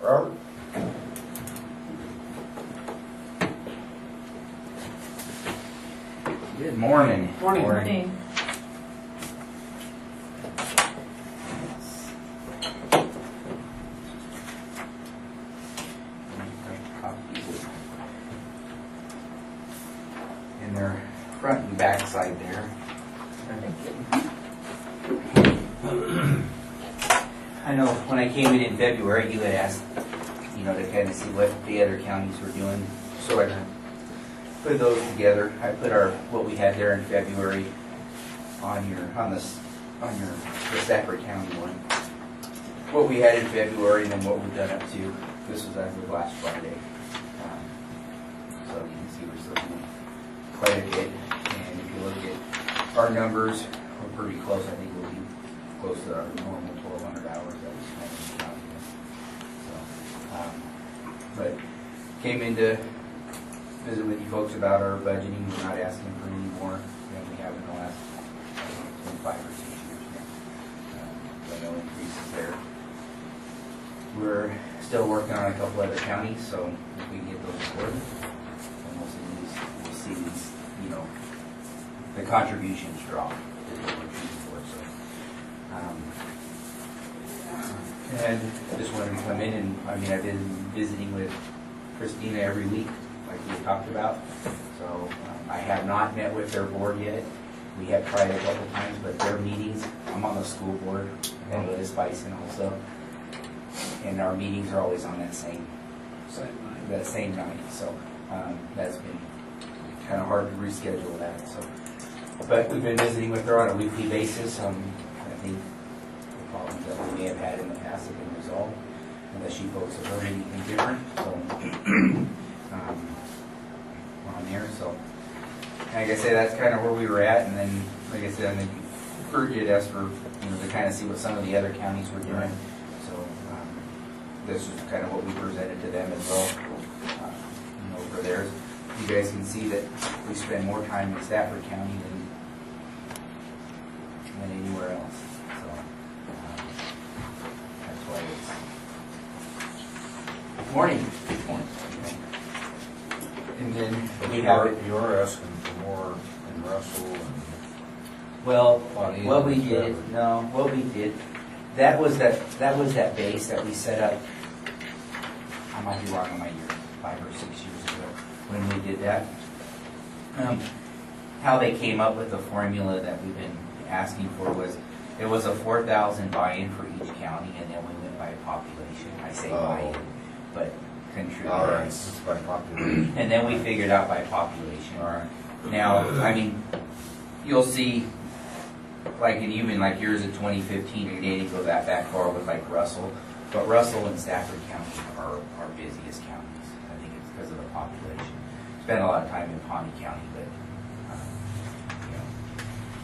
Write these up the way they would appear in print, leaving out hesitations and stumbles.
Robert? Good morning. Morning. In their front and back side there. I know when I came in February, you had asked, to kind of see what the other counties were doing. So I put those together. I put what we had there in February on the Stafford County one. What we had in February and then what we've done up to. This was as of last Friday. So you can see we're still doing quite a bit. And if you look at our numbers, we're pretty close. I think we'll be close to our normal 1,200 hours that we spent in the county. But came in to visit with you folks about our budgeting. We're not asking for any more than we have in the last 5 or 6 years now. So no increases there. We're still working on a couple other counties, so if we can get those sorted, then we'll see these, the contributions drop. Is what we're shooting for. So, and I just wanted to come in and, I've been visiting with Christina every week, like we talked about. So I have not met with their board yet. We have tried a couple times, but their meetings, I'm on the school board, and Liz Bison also. And our meetings are always on that same night. So that's been kind of hard to reschedule that. So, but we've been visiting with her on a weekly basis. I think the problems that we may have had in the past have been resolved, unless you folks have heard anything different. So we're on there. So like I said, that's kind of where we were at. And then, like I said, I think Kurt did ask for to kind of see what some of the other counties were doing. So this is kind of what we presented to them as well. For theirs, you guys can see that we spend more time in Stafford County than anywhere else. So that's why it's morning. And then we have it. You're asking for more in Russell and Well, what we did, that was that base that we set up. I might be wrong on my year, 5 or 6 years ago when we did that. How they came up with the formula that we've been asking for was, it was a 4,000 buy-in for each county, and then we went by population. I say buy-in, but contribute. all right, it's by population. And then we figured out by population. All right. Now, you'll see, even like yours in 2015, it didn't go that back far with like Russell, but Russell and Stafford County are our busiest counties. I think it's because of the population. Spent a lot of time in Pawnee County, but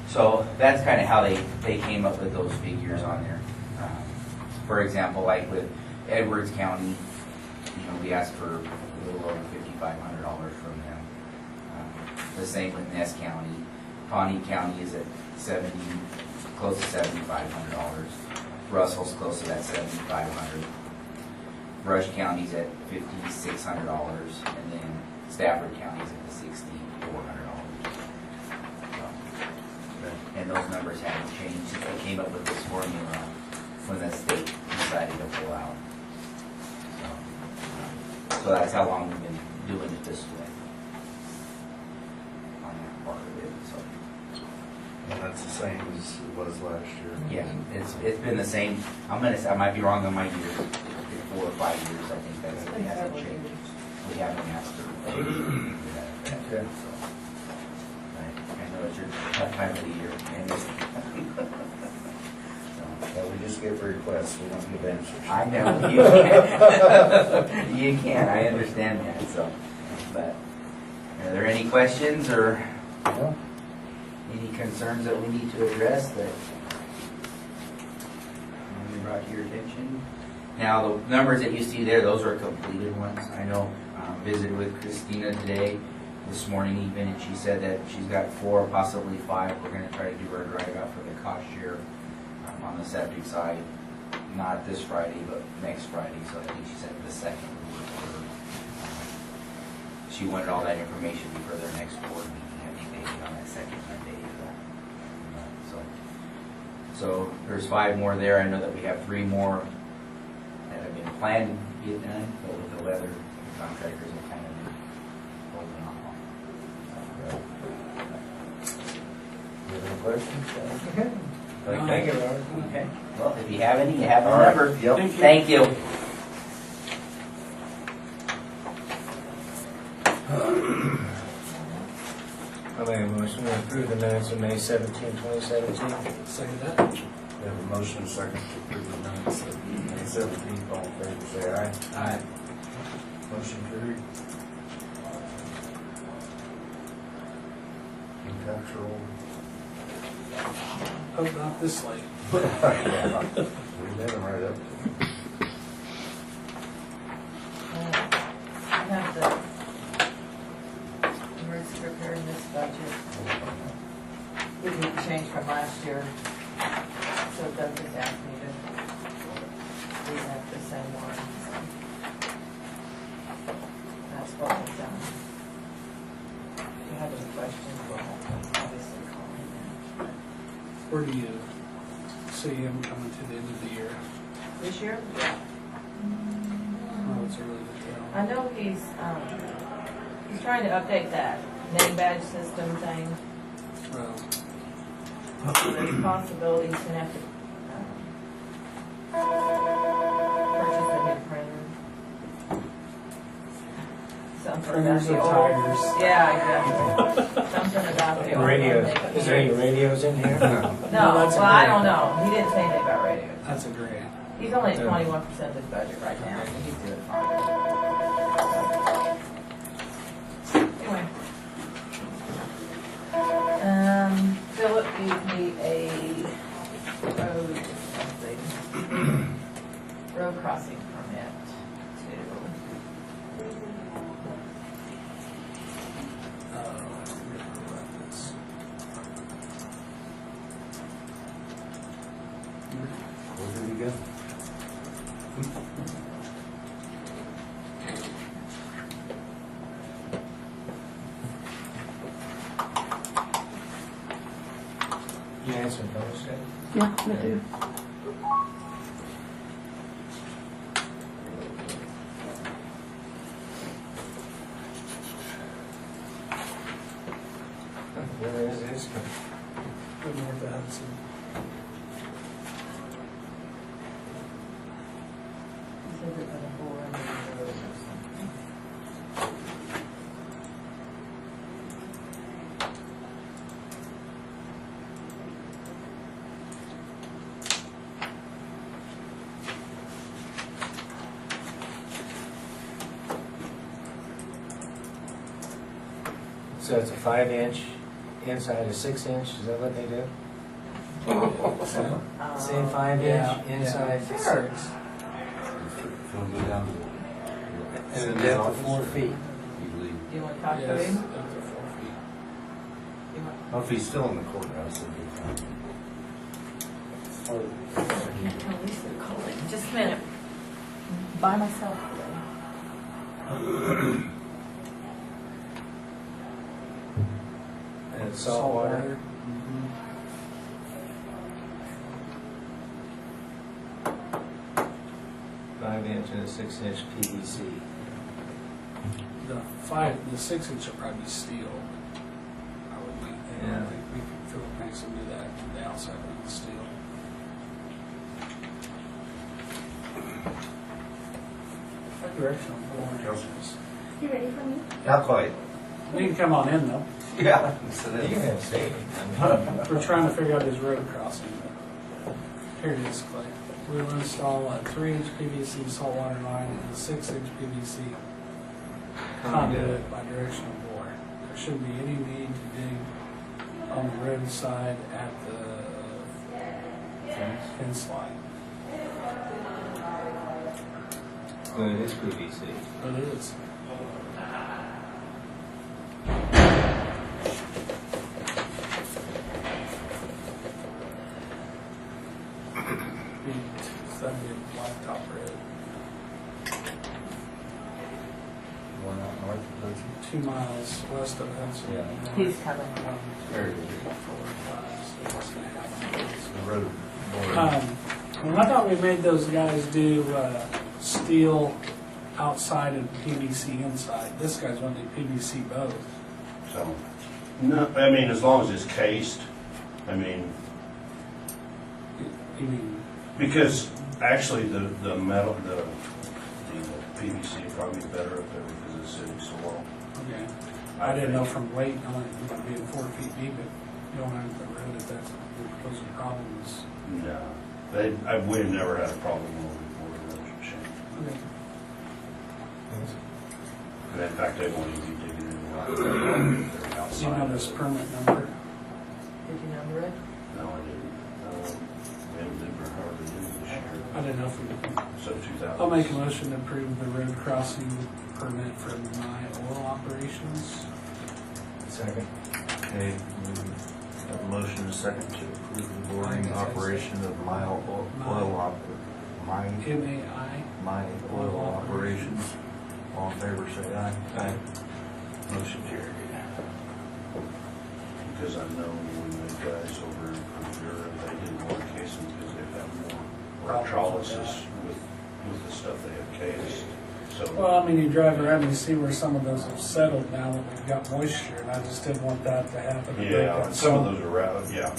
so that's kind of how they came up with those figures on there. For example, like with Edwards County, we asked for a little over $5,500 from them. The same with Ness County. Pawnee County is at close to $7,500. Russell's close to that $7,500. Rush County's at $5,600, and then Stafford County's at $6,400. And those numbers haven't changed since we came up with this formula when the state decided to pull out. So that's how long we've been doing it this way on that part of it. So. And that's the same as it was last year. Yeah, it's been the same. I might be wrong on my years. 4 or 5 years, I think it hasn't changed. We haven't asked for Okay. So, I know it's your tough time of the year. Yeah, we just get requests, we don't give answers. I know you can. You can. I understand that. So, but are there any questions or No. any concerns that we need to address that we brought to your attention? Now, the numbers that you see there, those are completed ones. I know visited with Christina today, this morning even, and she said that she's got 4, possibly 5. We're going to try to do our drive out for the cost share on the septic side. not this Friday, but next Friday, so I think she said the 2nd. She wanted all that information before their next board meeting, I think maybe on that 2nd Monday. So there's 5 more there. I know that we have 3 more that have been planned to get done, but with the weather, the contractors have kind of been holding off. You have any questions? Thank you, Robert. Okay. Well, if you have any, you have a All right. number. Yep. Thank you. I make a motion to approve the minutes of May 17, 2017. Second that. We have a motion second to approve the minutes of May 17th. All in favor, say aye. Aye. Motion carried. Contractual. Hope not this late. Yeah. We did them right up. I have the emergency preparedness budget. We didn't change from last year, so Doug just asked me to leave that the same one. So that's what we've done. If you have any questions, we'll have to obviously call me then. Where do you see him coming to the end of the year? This year? Oh, it's early to tell. I know he's trying to update that name badge system thing. Well, There's a possibility he's gonna have to purchase a new printer. Something about printers the or old. tires? Yeah, exactly. Something about the old. Radios. one they Is there any could use. radios in here? No, that's a well, I grant. don't know. He didn't say anything about radios. That's a grant. He's only at 21% of his budget right now, so he's doing fine. Anyway. Philip gave me a road crossing permit too. I forget about this. Where did we go? You answered those, Dave? Yeah, I do. Where is this? Good North Hudson. He said they're gonna bore under the road or something. So it's a 5-inch, inside a 6-inch, is that what they do? Same 5-inch, Yeah, inside yeah. 6. Sure. We'll go down to. And a depth of 4 feet. You leave. Do you want to talk to Yes, him? up to 4 feet. You want- Well, if he's still in the courthouse, it'll be fine. I can't tell Lisa to call him. Just a minute. By myself today. And it's salt water. Mhm. 5-inch and a 6-inch PVC. The 6-inch will probably be steel. Probably. Yeah. I think we could, Philip makes them do that. The outside will be steel. Directional board. You ready for me? Not quite. We can come on in though. Yeah. Yes, it You is. can say We're trying to figure out his road crossing. Here it is, Clay. We will install a 3-inch PVC saltwater line and a 6-inch PVC conduit by directional bore. There shouldn't be any need to dig on the roadside at the fence line. Well, it is PVC. But it is. So that'd be a blacktop road. One out north of Hudson. 2 miles west of Hudson. Yeah. He's coming. There it is. 4 or 5, 6.5 The road. miles. And I thought we made those guys do steel outside and PVC inside. This guy's want to do PVC both. So, no, I mean, as long as it's cased, I mean, You mean, because actually the metal, the PVC would probably be better up there because it's city soil. okay. I didn't know from weight, only being 4 feet deep, but going out the road, if that's posing problems. No, we've never had a problem with the machine. Okay. And in fact, they won't even be digging in the rock. They're Do you know outside. this permit number? Did you number it? No, I didn't. We haven't been very hard to do this year. I didn't know if we, So 2000. I'll make a motion to approve the road crossing permit for my oil operations. Second. Okay, we have a motion and a second to approve the boring operation of my oil operations. All in favor, say aye. Aye. Motion carried. Because I know when the guys over in Premier, they didn't want to case them because they have more electrolysis with the stuff they have cased. So, Well, I mean, you drive around and you see where some of those have settled now that we've got moisture, and I just didn't want that to happen. yeah, and some of those are out, yeah.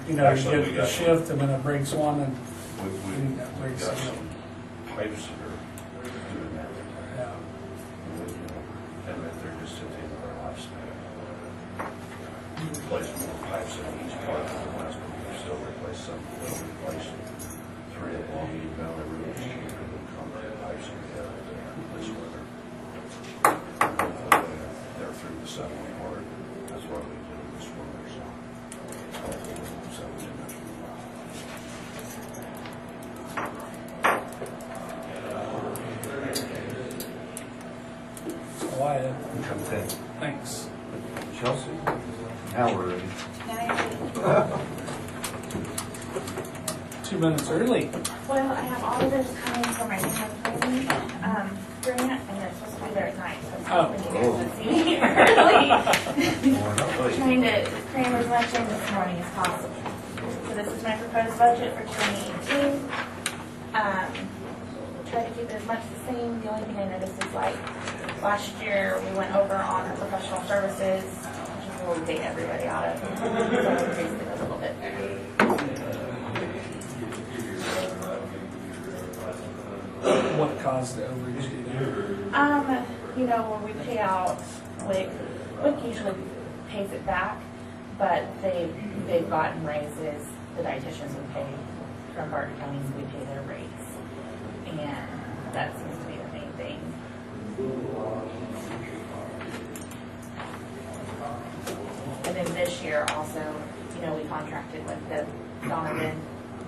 You know, Actually, you we get got the shift and then it breaks one and, We've got some pipes that are doing that. yeah. And that they're just at the end of their lifespan. Replace more pipes in each part of the last one, we still replace some, we'll replace 3 of Long Eaton Valley Road this year, and we'll come to the pipes that we have there this winter. Hopefully, they're through the settling part, that's why we did it this winter, so. Hopefully, we won't settle too much for a while. So I, Okay. thanks. Chelsea, now we're ready. 9:30. 2 minutes early. Well, I have auditors coming for my husband, grant, and they're supposed to be there at night, so Oh. I'm hoping you guys would see me early. Trying to cram as much in this morning as possible. So this is my proposed budget for 2018. Try to keep it as much the same. The only thing I noticed is like last year we went over on our professional services, which is where we pay everybody out of. So I increased it a little bit. What caused the overage? You know, where we pay out, WIC usually pays it back, but they've gotten raises. The dietitians we pay from Barton County, we pay their rates. And that seems to be the main thing. And then this year also, you know, we contracted with the Donovan,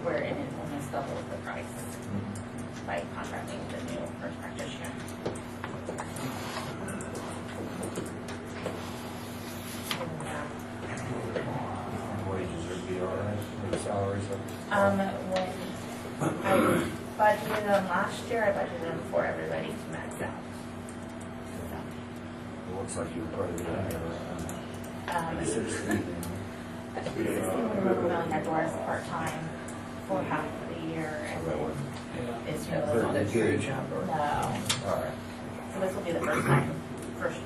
where it almost doubled the price by contracting with the new nurse practitioner. Wages are be all right, the salaries are. When I budgeted them last year, I budgeted them for everybody to max out. It looks like you're probably down here. So, 16. we only had Doris part-time for half of the year, and then Yeah. it's Not really, a huge number. no. All right. So this will be the first time, first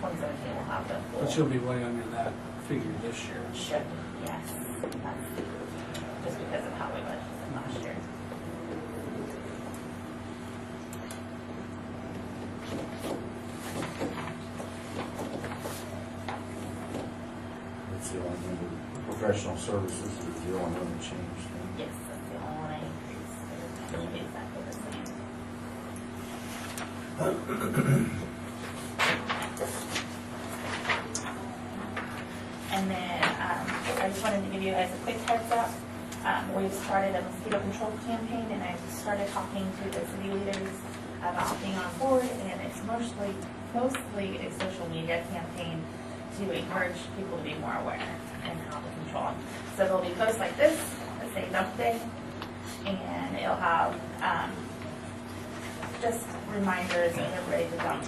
2017 we'll have the But full you'll be way under that figure this year. shift, yes. That's just because of how we budgeted last year. That's the only thing, professional services is the only one that changed. Yes, that's the only one I increased. It'll be exactly the same. And then, I just wanted to give you guys a quick heads up. We've started a mosquito control campaign, and I've started talking to the city leaders about being on board, and it's mostly a social media campaign to encourage people to be more aware and how to control them. So there'll be posts like this that say dump day, and it'll have, just reminders of everybody to dump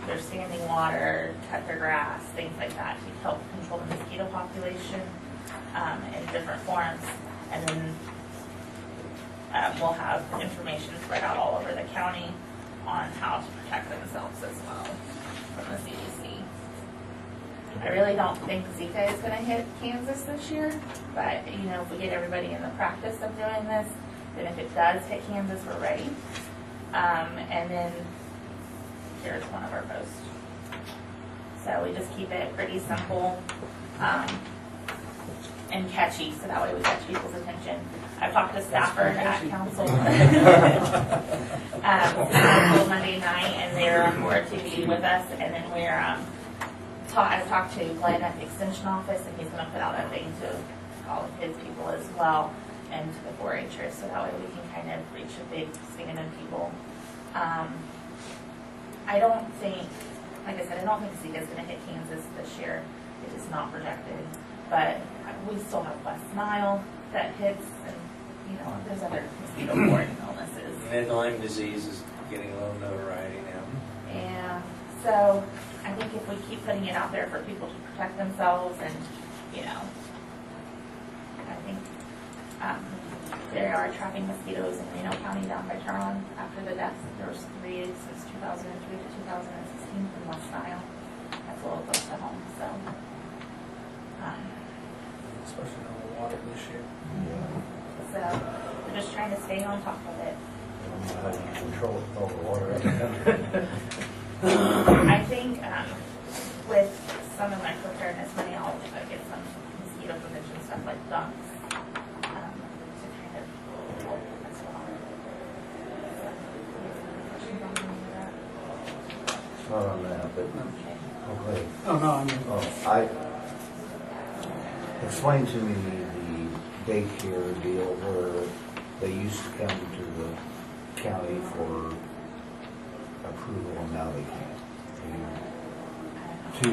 their standing water, cut their grass, things like that, to help control the mosquito population, in different forms. And then, we'll have information spread out all over the county on how to protect themselves as well from the CDC. I really don't think Zika is gonna hit Kansas this year, but, you know, if we get everybody in the practice of doing this, then if it does hit Kansas, we're ready. And then here's one of our posts. So we just keep it pretty simple, and catchy, so that way we catch people's attention. I've talked to Stafford at council, Monday night, and they're on board to be with us, and then we're, I talked to Glenn at the extension office, and he's gonna put out a thing to all of his people as well, and to the 4-Hers, so that way we can kind of reach a big span of people. I don't think, like I said, I don't think Zika's gonna hit Kansas this year. It is not projected, but we still have West Nile that hits, and, you know, there's other mosquito-borne illnesses. And Lyme disease is getting a little notoriety now. And so I think if we keep putting it out there for people to protect themselves, and, you know, I think they are trapping mosquitoes in Reno County down by Charlon after the deaths. There was 3 since 2003 to 2016 from West Nile. That's a little close to home, so. Especially on the water this year. So we're just trying to stay on top of it. How do you control all the water in the country? I think with some of my preparedness money, I'll get some mosquito prevention stuff like dunks to kind of help as well. Questions on any of that? It's not on that, but, okay. Oh, no, I mean, Explain to me the daycare deal where they used to come to the county for approval and now they can't. To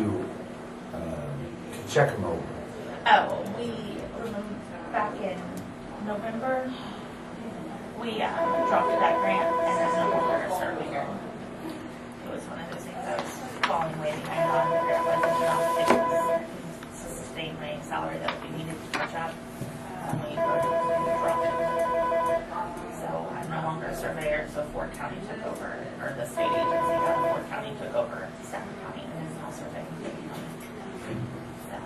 check them over. Oh, we, back in November, we dropped that grant and then no longer started here. It was one of those things I was falling way behind on. There wasn't enough to sustain my salary that we needed to catch up. We dropped it. So I'm no longer a surveyor, so Ford County took over, or the state agency out of Ford County took over Stafford County and is now surveying Dade County. So.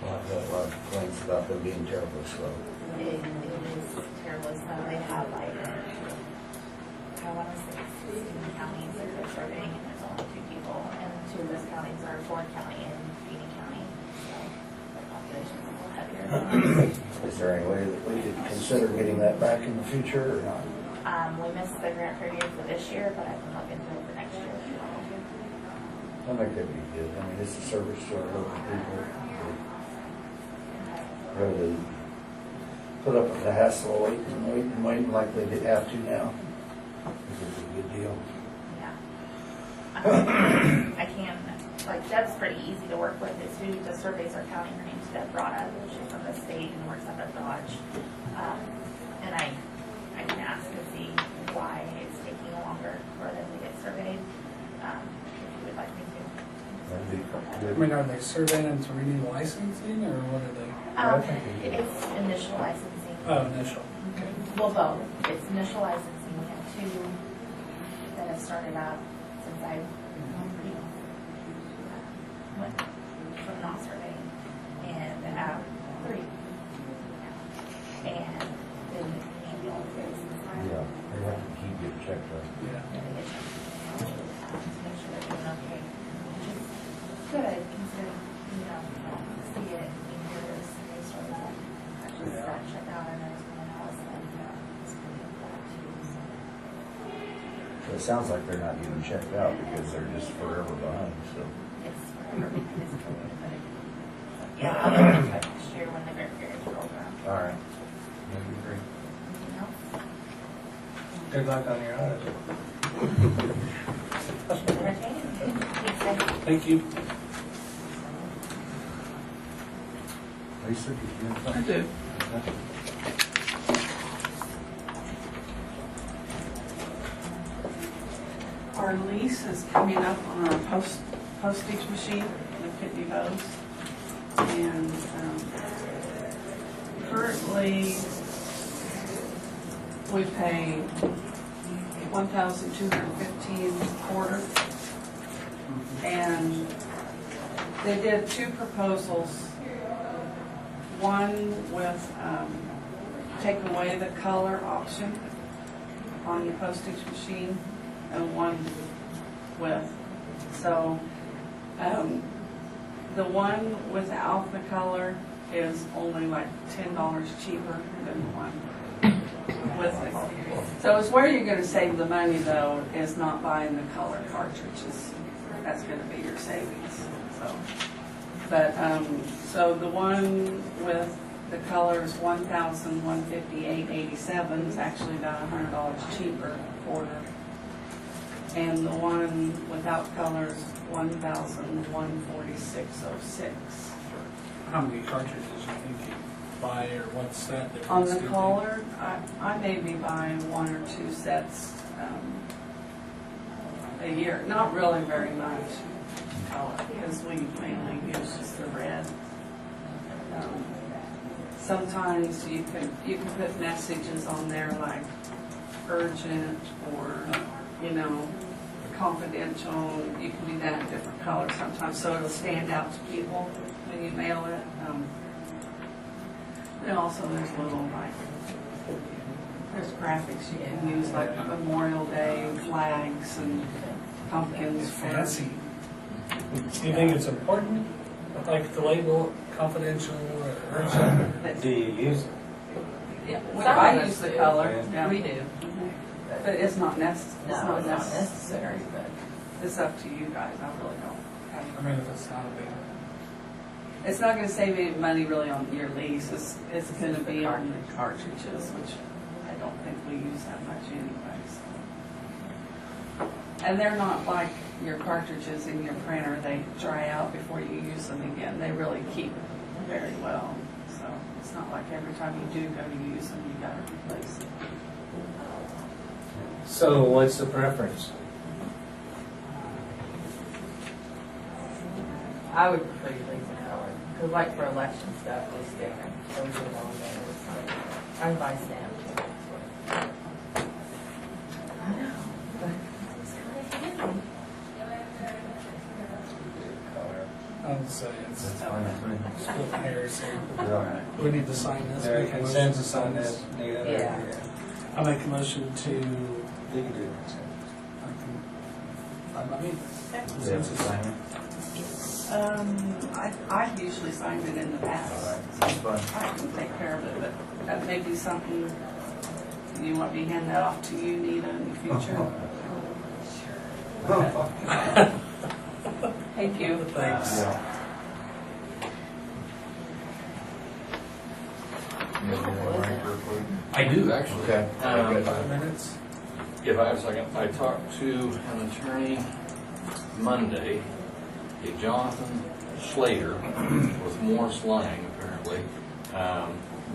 Well, I've got a lot of complaints about them being terribly slow. It is terrible. So they have like, I want to say 16 counties that they're surveying, and there's only 2 people, and 2 of those counties are Ford County and Union County. So the population is a little heavier. Is there any way that we could consider getting that back in the future or not? We missed the grant period for this year, but I can look into it for next year if you want to. I think that'd be good. I mean, it's a service to our local people. Rather than put up with the hassle of waiting like they did have to now. This is a good deal. Yeah. I can, like, Deb's pretty easy to work with. It's who the surveys are counting. Her name's Deb Brada. She's from the state and works up at the lodge. And I can ask and see why it's taking longer for them to get surveyed, if you would like me to. That'd be I good. mean, are they surveying them to renew licensing, or what are they? It's initial licensing. Oh, initial. Okay. Well, both. It's initial licensing. We have 2 that have started up since I, went from not surveying, and 3. And then ambulances. Yeah, they have to keep getting checked out. Yeah. To make sure they're doing okay. Which is good, considering, you know, see it, you hear those news stories that actually got shut down and there's someone else, and it's pretty bad too, so. So it sounds like they're not even checked out because they're just forever behind, so. It's forever, it's totally pathetic. Yeah, I'll look into it next year when the grant period rolls around. All right. That'd be great. Anything else? Good luck on your audit. Entertaining? Thanks, guys. Thank you. Lisa, did you have I something? do. our lease is coming up on our postage machine, the Pitney Bowes. And currently, we pay $1,215 a quarter. And they did two proposals. One with take away the color option on the postage machine, and one with. So the one without the color is only like $10 cheaper than the one with it. So it's where you're going to save the money, though, is not buying the color cartridges. That's going to be your savings. So, but so the one with the color is $1,158.87. It's actually about $100 cheaper a quarter. And the one without color is $1,146.06. How many cartridges you think you buy, or what's that difference? On do the you think? collar, I may be buying 1 or 2 sets a year. Not really very much color, because we mainly use just the red. Sometimes you can put messages on there like urgent or, confidential. You can do that in different colors sometimes, so it'll stand out to people when you mail it. And also there's little there's graphics you can use, like Memorial Day flags and pumpkins. Fancy. Do you think it's important, like the label confidential or urgent? Do you use it? Yeah, Some I of us use the do. color. Yeah. We do. But it's not necessary. No, it's not necessary, but. It's up to you guys. I really don't. I mean, if it's not a big. It's not going to save any money really on your lease. It's going to be on the cartridges, which I don't think we use that much anyway. So. And they're not like your cartridges in your printer. They dry out before you use them again. They really keep very well. So it's not like every time you do go to use them, you got to replace them. So what's the preference? I would prefer you leave the color, because like for election stuff, we stick them, so we put it on there. I buy stamps. I know, but it's kind of handy. I would say it's That's fine. split hairs here. Yeah. We need to sign this. There Make a motion to consensus sign on this? Nita? Yeah. I make a motion to. You can do it. I mean, Yeah, consensus. sign it. I've usually signed it in the past. That's fine. I can take care of it, but that may be something you want me to hand that off to you, Nita, in the future. Thank you. Thanks. Yeah. You have anything, Mike, real quick? I do, actually. Okay. Very good. 5 minutes. If I have a second, I talked to an attorney Monday, a Jonathan Slater with Morris Lang, apparently,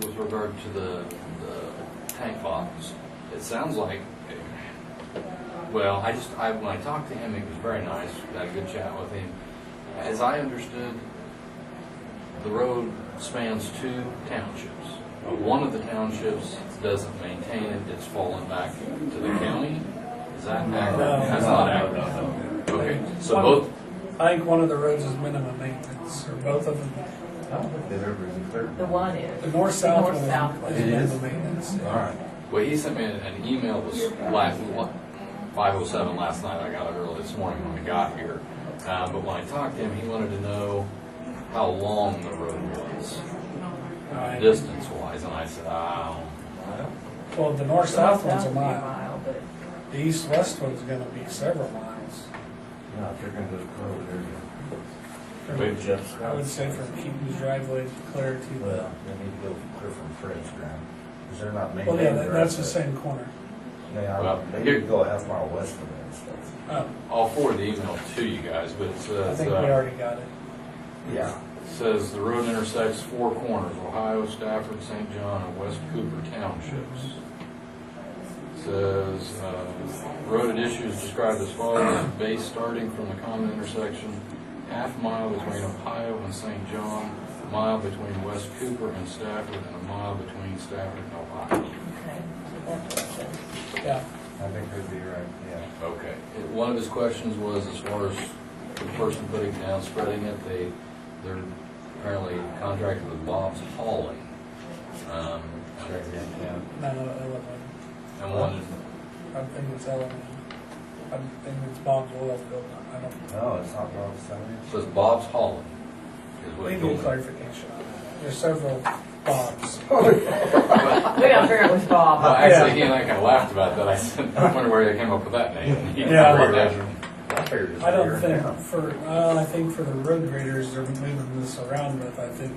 with regard to the tank box. It sounds like, well, when I talked to him, he was very nice, had a good chat with him. As I understood, the road spans 2 townships. One of the townships doesn't maintain it, it's fallen back to the county. Is that accurate? No. That's not accurate. Okay, so both, I think one of the roads is minimum maintenance, or both of them. I don't think they've ever been cleared. The one is. The north-south one North-south is one. It is? minimum maintenance. All right. well, he sent me an email this 5:07 last night. I got it early this morning when I got here. But when I talked to him, he wanted to know how long the road was, Right. distance-wise, and I said, Well, the north-south one's a North-south would be mile. but The east-west one's gonna be several miles. No, if you're gonna go to Clover, there you Wait. go. Jeff's I would say from Keaton's driveway to Claire to. Well, they need to go clear from Fred's ground, because they're not Well, maintaining. yeah, that's the same corner. They Well, are, they here- need to go a half mile west of it and stuff. Oh, I'll forward the email to you guys, but it I says, think we already got it. Yeah. says the road intersects 4 corners, Ohio, Stafford, St. John, and West Cooper townships. Says, road at issue is described as follows: base starting from the common intersection, half mile between Ohio and St. John, a mile between West Cooper and Stafford, and a mile between Stafford and Ohio. Okay, so that's what it says. Yeah, I think that'd be right, yeah. Okay. One of his questions was, as far as the person putting down, spreading it, they're apparently contracted with Bob's Hauling. no, Elevated. And wanted, I think it's Elevated. I think it's Bob's Oil Field. I don't, No, it's not Bob's Hauling. says Bob's Hauling is what we he need told me. clarification on that. There's several Bobs. We gotta figure out which Bob. Well, actually, he and I kind of laughed about that. I said, I wonder where they came up with that name. He Yeah. wrote that. I figured it's I don't here think now. I think for the road graders they're moving this around with, I think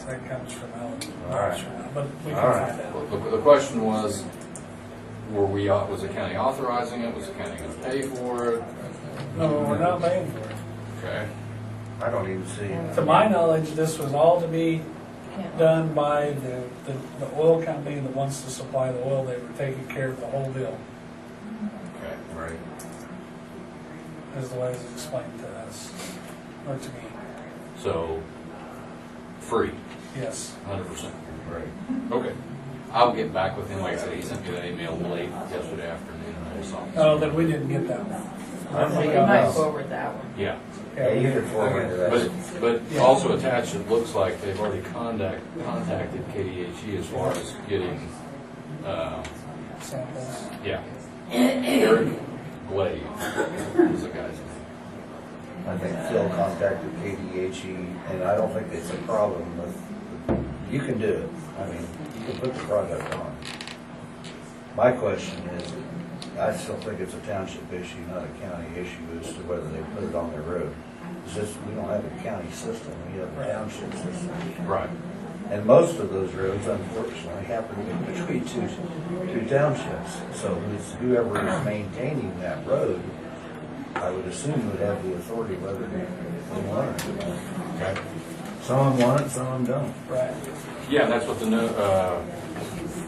that comes from Allen. I'm All not right. sure now, but we can All right. find out. Well, the question was, was the county authorizing it? Was the county going to pay for it? No, we're not paying for it. Okay. I don't even see. To my knowledge, this was all to be Can't- done by the oil company that wants to supply the oil. They were taking care of the whole deal, Okay. Right. is the way it's explained to us, or to me. So, free, Yes. 100%. Right. Okay. I'll get back with him. Like I said, he sent me that email late yesterday afternoon. And I saw it. Oh, then we didn't get that one. So you might forward that one. Yeah. Yeah, you can forward to that. But also attached, it looks like they've already contacted KDHE as far as getting, Samples. yeah. Eric Glade is the guy's name. I think Phil contacted KDHE, and I don't think it's a problem with, you can do it. I mean, you can put the product on. My question is, I still think it's a township issue, not a county issue, as to whether they put it on their road. It's just, we don't have a county system, we have a township system. Right. And most of those roads, unfortunately, happen to be between two townships. So whoever is maintaining that road, I would assume would have the authority whether they want it or not. Okay. Some of them want it, some of them don't. Right. Yeah, that's what the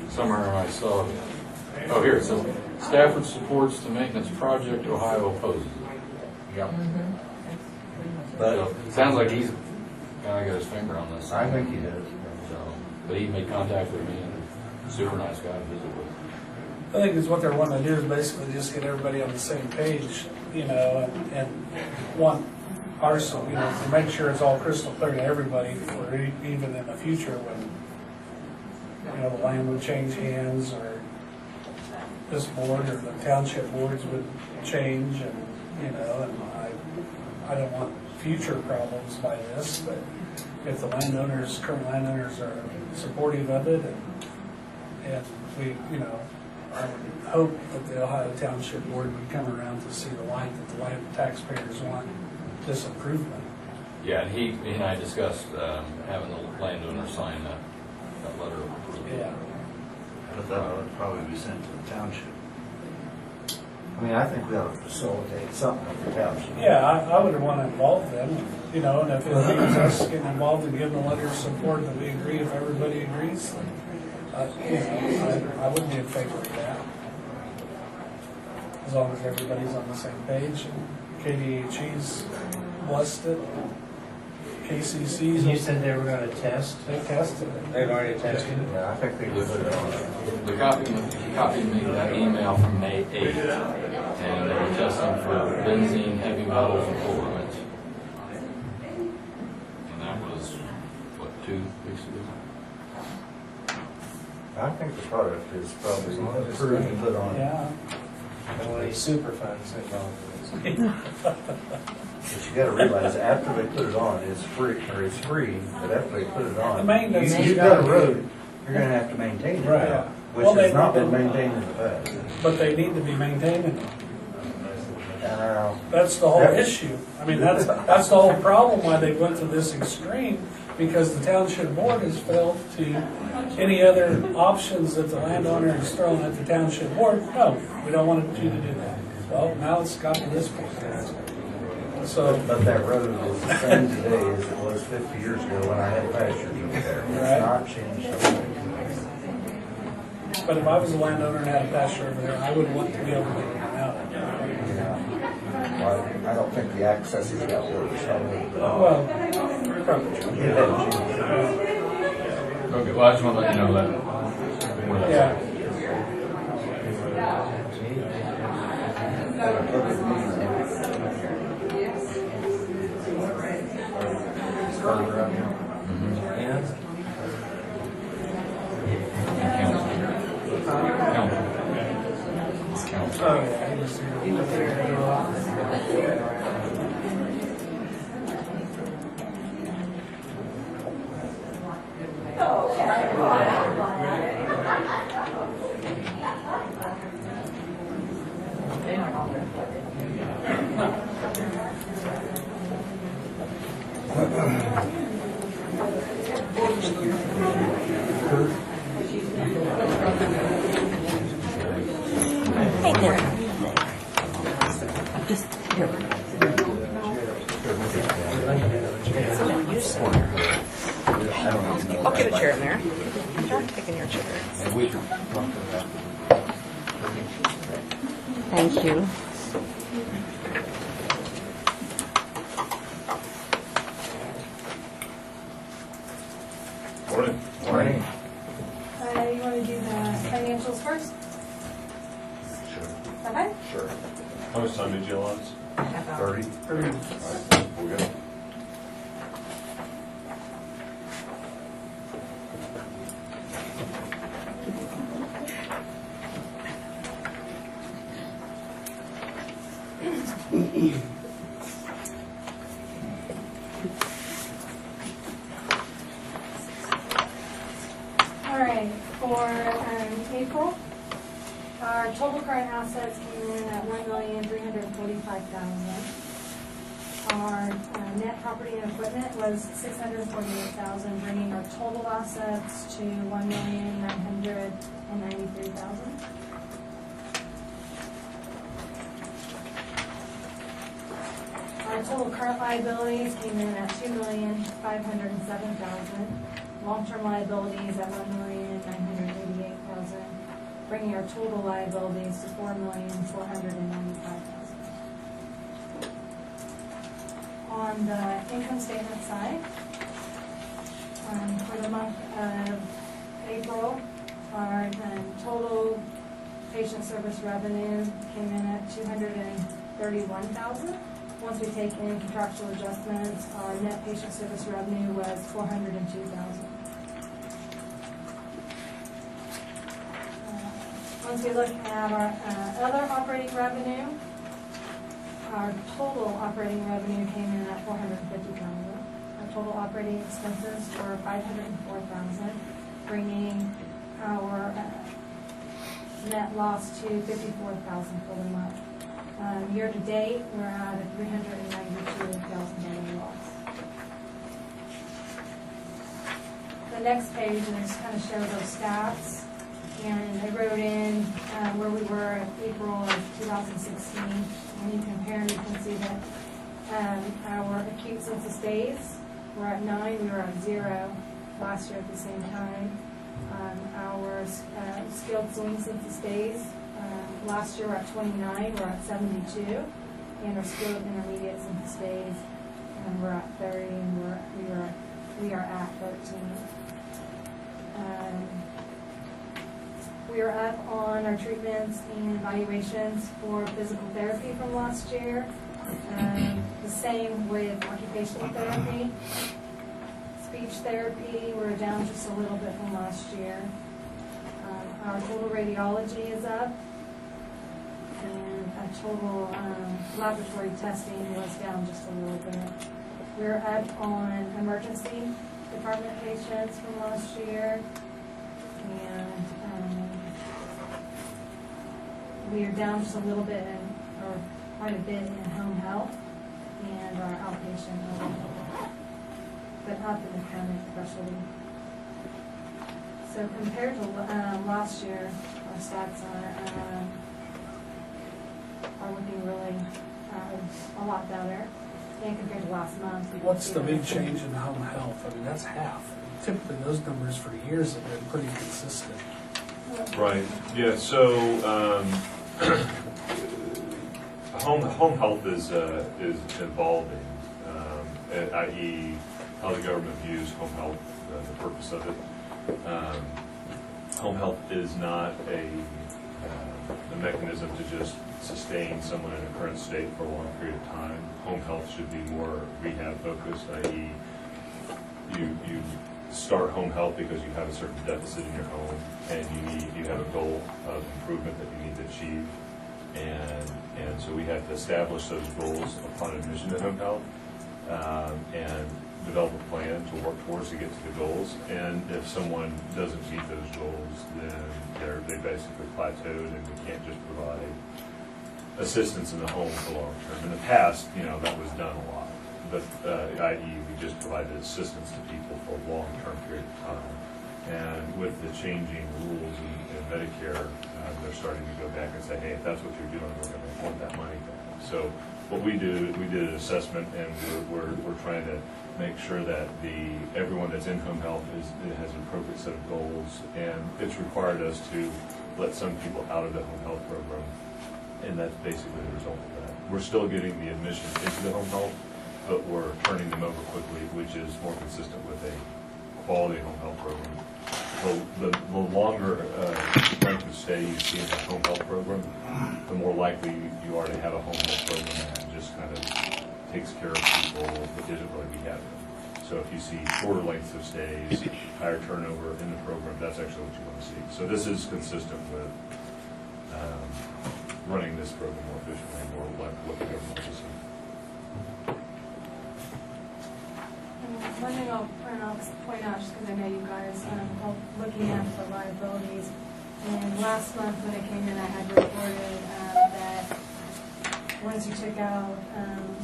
somewhere I saw. Oh, here it says, Stafford supports the maintenance project, Ohio opposes it. Yep. So, But it sounds like he's kind of got his finger on this. I think he does. So, but he made contact with me, and super nice guy to visit with. I think it's what they're wanting to do is basically just get everybody on the same page, you know, and want ours, you know, to make sure it's all crystal clear to everybody for even in the future when, you know, the land would change hands or this board or the township boards would change and, you know, and I don't want future problems by this, but if the landowners, current landowners are supportive of it and we, you know, I would hope that the Ohio Township Board would come around to see the light that the land taxpayers want this improvement. Yeah, and he and I discussed having the landowner sign that letter of approval. Yeah. But that would probably be sent to the township. I mean, I think we ought to facilitate something with the township. Yeah, I would want to involve them, you know, and if it means us getting involved and giving a letter of support that we agree, if everybody agrees, you know, I would be in favor of that. As long as everybody's on the same page and KDHE's blessed it, KCC's. You said they were gonna test? They tested it. They've already tested it? Yeah, I think they would put it on. The copy me that email from May 8th, and they were testing for benzene, heavy metals, and chlorides. And that was, what, 2 weeks ago? I think the product is probably Approved and put on. Yeah. And one of these super funds involved with this. But you gotta realize, after they put it on, it's free, but after they put it on, The maintenance you've is got a gotta be- road, you're gonna have to maintain it Right. now, which Well, has they- not been maintained in the past. But they need to be maintaining it. Uh, That's the whole Yeah. issue. I mean, that's the whole problem why they went to this extreme, because the township board has failed to, any other options that the landowner has thrown at the township board, no, we don't want you to do that. Well, now it's got to this point. So, But that road is the same today as it was 50 years ago when I had pastures over there. Right. It's not changed. But if I was a landowner and had a pasture over there, I would want to be able to get in and out. Well, I don't think the access is that worse, Well, probably true. Okay, well, I just want to let you know that. Where that's Yeah. Further out here. Yeah. Oh, yeah. He was here. Hey there. Just here. Sit down. You just sit there. I'll get a chair in there. Start taking your chair. Thank you. Morning. Morning. You want to do the financials first? Sure. Okay. Sure. How much time did you allot? 30? 30 minutes. We'll go. All right, for April, our total current assets came in at $1,345,000. Our net property and equipment was $648,000, bringing our total assets to $1,993,000. Our total current liabilities came in at $2,507,000. Long-term liabilities at $1,988,000, bringing our total liabilities to $4,495,000. On the income statement side, for the month of April, our total patient service revenue came in at $231,000. Once we take in contractual adjustments, our net patient service revenue was $402,000. Once we look at our other operating revenue, our total operating revenue came in at $450,000. Our total operating expenses were $504,000, bringing our net loss to $54,000 for the month. Year to date, we're at a $392,000 loss. The next page just kind of shows our stats, and I wrote in where we were in April of 2016. When you compare, you can see that our acute census days were at 9, we were at 0 last year at the same time. Our skilled swing census days, last year we're at 29, we're at 72, and our skilled intermediate census days, and we're at 30, and we are at 13. We are up on our treatments and evaluations for physical therapy from last year. The same with occupational therapy. Speech therapy, we're down just a little bit from last year. Our total radiology is up, and our total laboratory testing was down just a little bit. We're up on emergency department patients from last year, and we are down just a little bit, or quite a bit in home health and our outpatient home health, but up in the county specialty. So compared to last year, our stats are looking really a lot better. And compared to last month. What's the big change in home health? I mean, that's half. Typically, those numbers for years have been pretty consistent. Right, yeah, so, home health is evolving, i.e. how the government views home health, the purpose of it. Home health is not a mechanism to just sustain someone in a current state for a long period of time. Home health should be more rehab focused, i.e. you start home health because you have a certain deficit in your home and you have a goal of improvement that you need to achieve. And so we have to establish those goals upon admission to home health and develop a plan to work towards to get to the goals. And if someone doesn't meet those goals, then they basically plateaued and we can't just provide assistance in the home for long term. In the past, that was done a lot, but i.e. we just provided assistance to people for a long term period of time. And with the changing rules in Medicare, they're starting to go back and say, hey, if that's what you're doing, we're going to want that money back. So what we did an assessment, and we're trying to make sure that everyone that's in home health has an appropriate set of goals, and it's required us to let some people out of the home health program, and that's basically the result of that. We're still getting the admissions into the home health, but we're turning them over quickly, which is more consistent with a quality home health program. The longer length of stay you see in the home health program, the more likely you are to have a home health program that just kind of takes care of people that isn't really rehabbing them. So if you see shorter lengths of stays, higher turnover in the program, that's actually what you want to see. So this is consistent with running this program more efficiently, more like what the government wants to see. One thing I'll point out, just because I know you guys are looking at the liabilities, and last month when I came in, I had reported that once you took out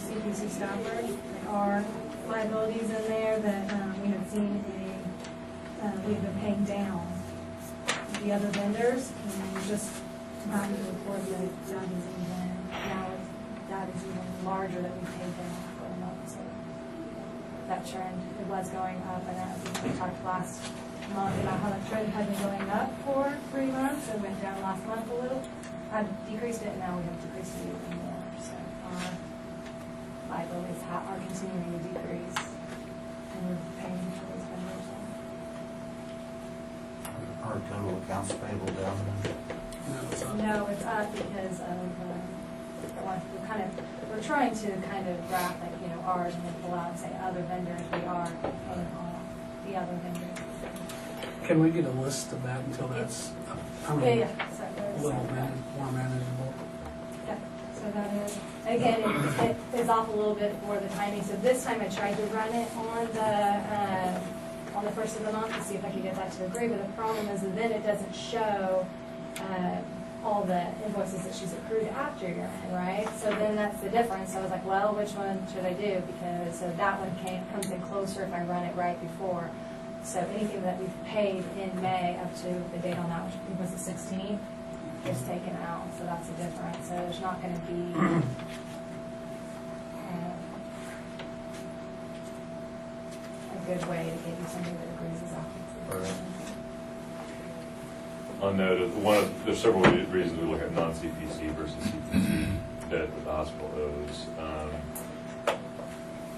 CPC Stafford, there are liabilities in there that we had seen we've been paying down the other vendors, and we just happy to report that that is even larger that we paid down for the month. So that trend, it was going up, and as we talked last month about how that trend had been going up for 3 months, and went down last month a little. I've decreased it, and now we have decreased it even more. So our liabilities are continuing to decrease, and we're paying for those vendors. Our total accounts payable down. No, it's up because of we're trying to kind of graph ours and then pull out and say other vendors. We are paying off the other vendors. Can we get a list of that until that's So a there's little more manageable? Yeah, so that is, again, it is off a little bit for the timing. So this time I tried to run it on the first of the month to see if I could get that to agree. But the problem is that then it doesn't show all the invoices that she's accrued after year end, right? So then that's the difference. So I was like, well, which one should I do? Because so that one comes in closer if I run it right before. So anything that we've paid in May up to the date on that, which was the 16th, is taken out. So that's the difference. So there's not going to be a good way to get you somebody that agrees exactly. I'll note there's several reasons we look at non-CPC versus CPC debt that the hospital owes.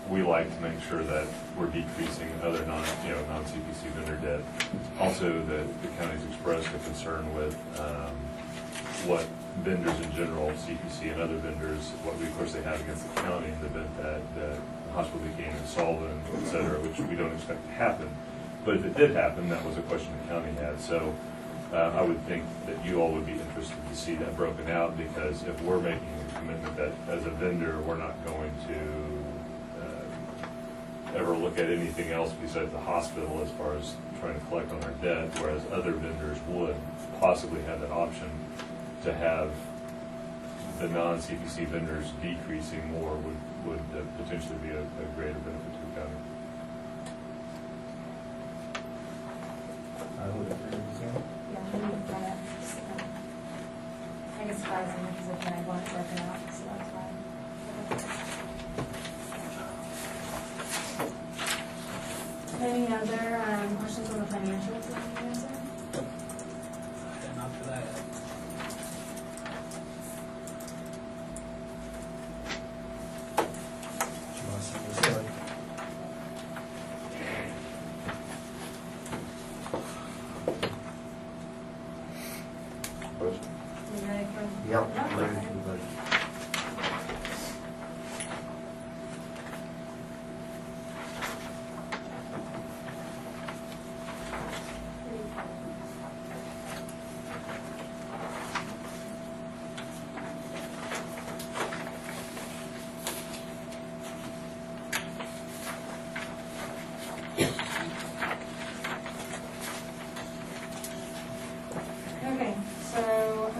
We like to make sure that we're decreasing other non-CPC vendor debt. Also, the county's expressed a concern with what vendors in general, CPC and other vendors, what recourse they have against the county in the event that the hospital became insolvent, et cetera, which we don't expect to happen. But if it did happen, that was a question the county had. So I would think that you all would be interested to see that broken out, because if we're making a commitment that as a vendor, we're not going to ever look at anything else besides the hospital as far as trying to collect on our debt, whereas other vendors would possibly have that option to have the non-CPC vendors decreasing more would potentially be a greater benefit to the county. I would agree with you. Yeah, we need to kind of, I guess surprising because again, I want it broken out, so that's fine. Any other questions on the financials that you can answer? question? You ready for? Yep. No, ready okay. for the budget. Okay, so,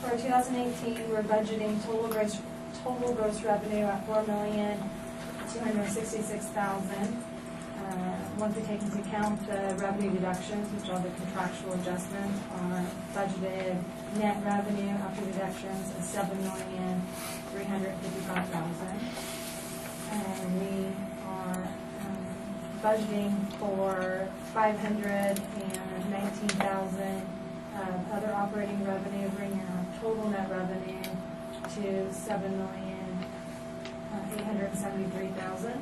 for 2018, we're budgeting total gross revenue at $4,266,000. Once we take into account the revenue deductions, which are the contractual adjustments, our budgeted net revenue after deductions is $7,355,000. And we are budgeting for $519,000 of other operating revenue, bringing our total net revenue to $7,873,000.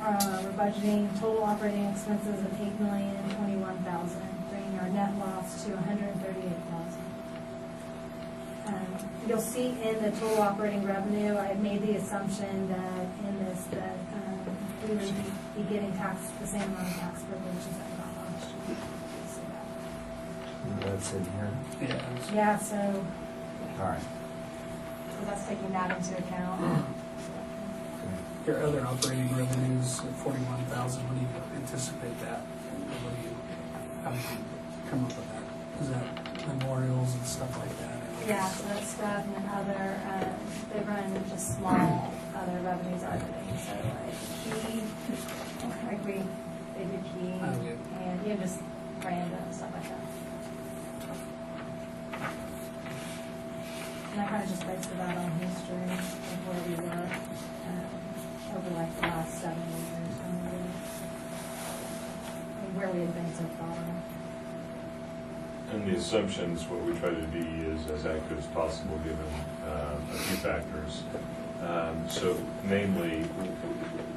We're budgeting total operating expenses of $8,021,000, bringing our net loss to $138,000. You'll see in the total operating revenue, I made the assumption that in this, that we would be getting taxed the same amount of tax privileges that we got last year. So That's in here. Yeah. yeah, so All right. that's taking that into account. Your other operating revenues at 41,000, what do you anticipate that? What do you, how do you come up with that? Is that memorials and stuff like that? Yeah, so that's scrub and other, they run just small other revenues out of it. So like key, like they do key, Okay. and just random stuff like that. And I kind of just based it out on history of where we were over like the last 7 years, and where we had been so far. And the assumptions, what we try to be is as accurate as possible given a few factors. So namely,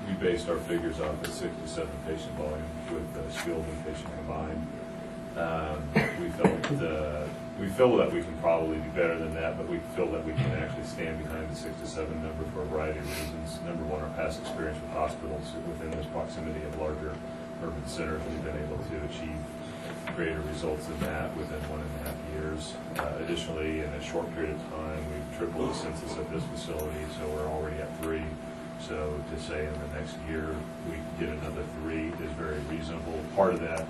we based our figures off a 6 to 7 patient volume with skilled and patient combined. We feel that we can probably do better than that, but we feel that we can actually stand behind the 6 to 7 number for a variety of reasons. Number one, our past experience with hospitals within this proximity of larger urban centers, we've been able to achieve greater results than that within 1.5 years. Additionally, in a short period of time, we've tripled the census of this facility, so we're already at 3. So to say in the next year we get another 3 is very reasonable. Part of that,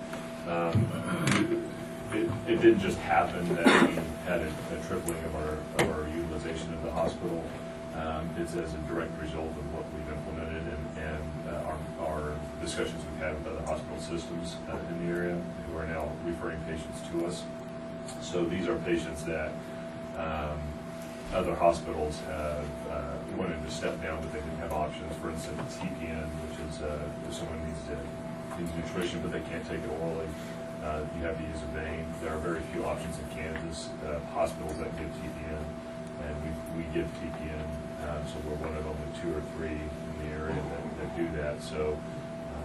it didn't just happen that we had a tripling of our utilization of the hospital. It's as a direct result of what we've implemented and our discussions we've had with other hospital systems in the area who are now referring patients to us. So these are patients that other hospitals have wanted to step down, but they didn't have options. For instance, TPN, which is if someone needs nutrition, but they can't take it orally. You have to use a vein. There are very few options in Kansas, hospitals that give TPN, and we give TPN. So we're one of only 2 or 3 in the area that do that. So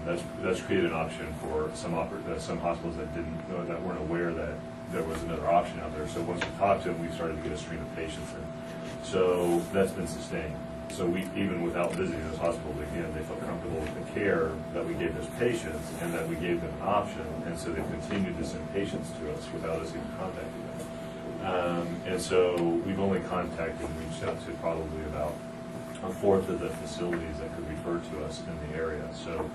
that's created an option for some hospitals that weren't aware that there was another option out there. So once we talked to them, we started to get a stream of patients in. So that's been sustained. So we, even without visiting those hospitals again, they felt comfortable with the care that we gave those patients and that we gave them an option. And so they've continued to send patients to us without us even contacting them. And so we've only contacted and reached out to probably about 1/4 of the facilities that could refer to us in the area. So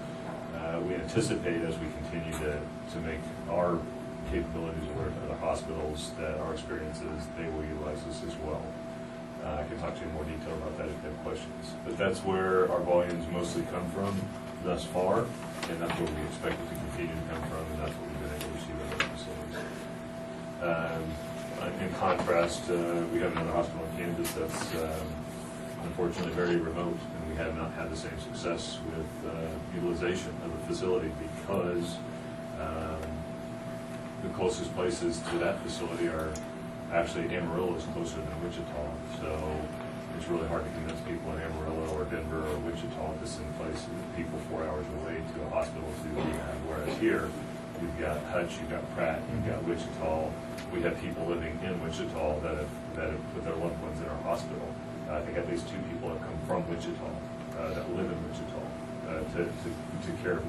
we anticipate as we continue to make our capabilities aware to other hospitals that our experiences, they will utilize this as well. I can talk to you in more detail about that if you have questions. But that's where our volumes mostly come from thus far, and that's where we expect it to continue to come from, and that's what we've been able to see with other facilities. In contrast, we have another hospital in Kansas that's unfortunately very remote, and we have not had the same success with utilization of the facility because the closest places to that facility are actually Amarillo is closer than Wichita, so it's really hard to convince people in Amarillo or Denver or Wichita to send people 4 hours away to a hospital to rehab, whereas here You've got Hutch, you've got Pratt, you've got Wichita. We have people living in Wichita that have put their loved ones in our hospital. I think at least 2 people have come from Wichita, that live in Wichita, to be cared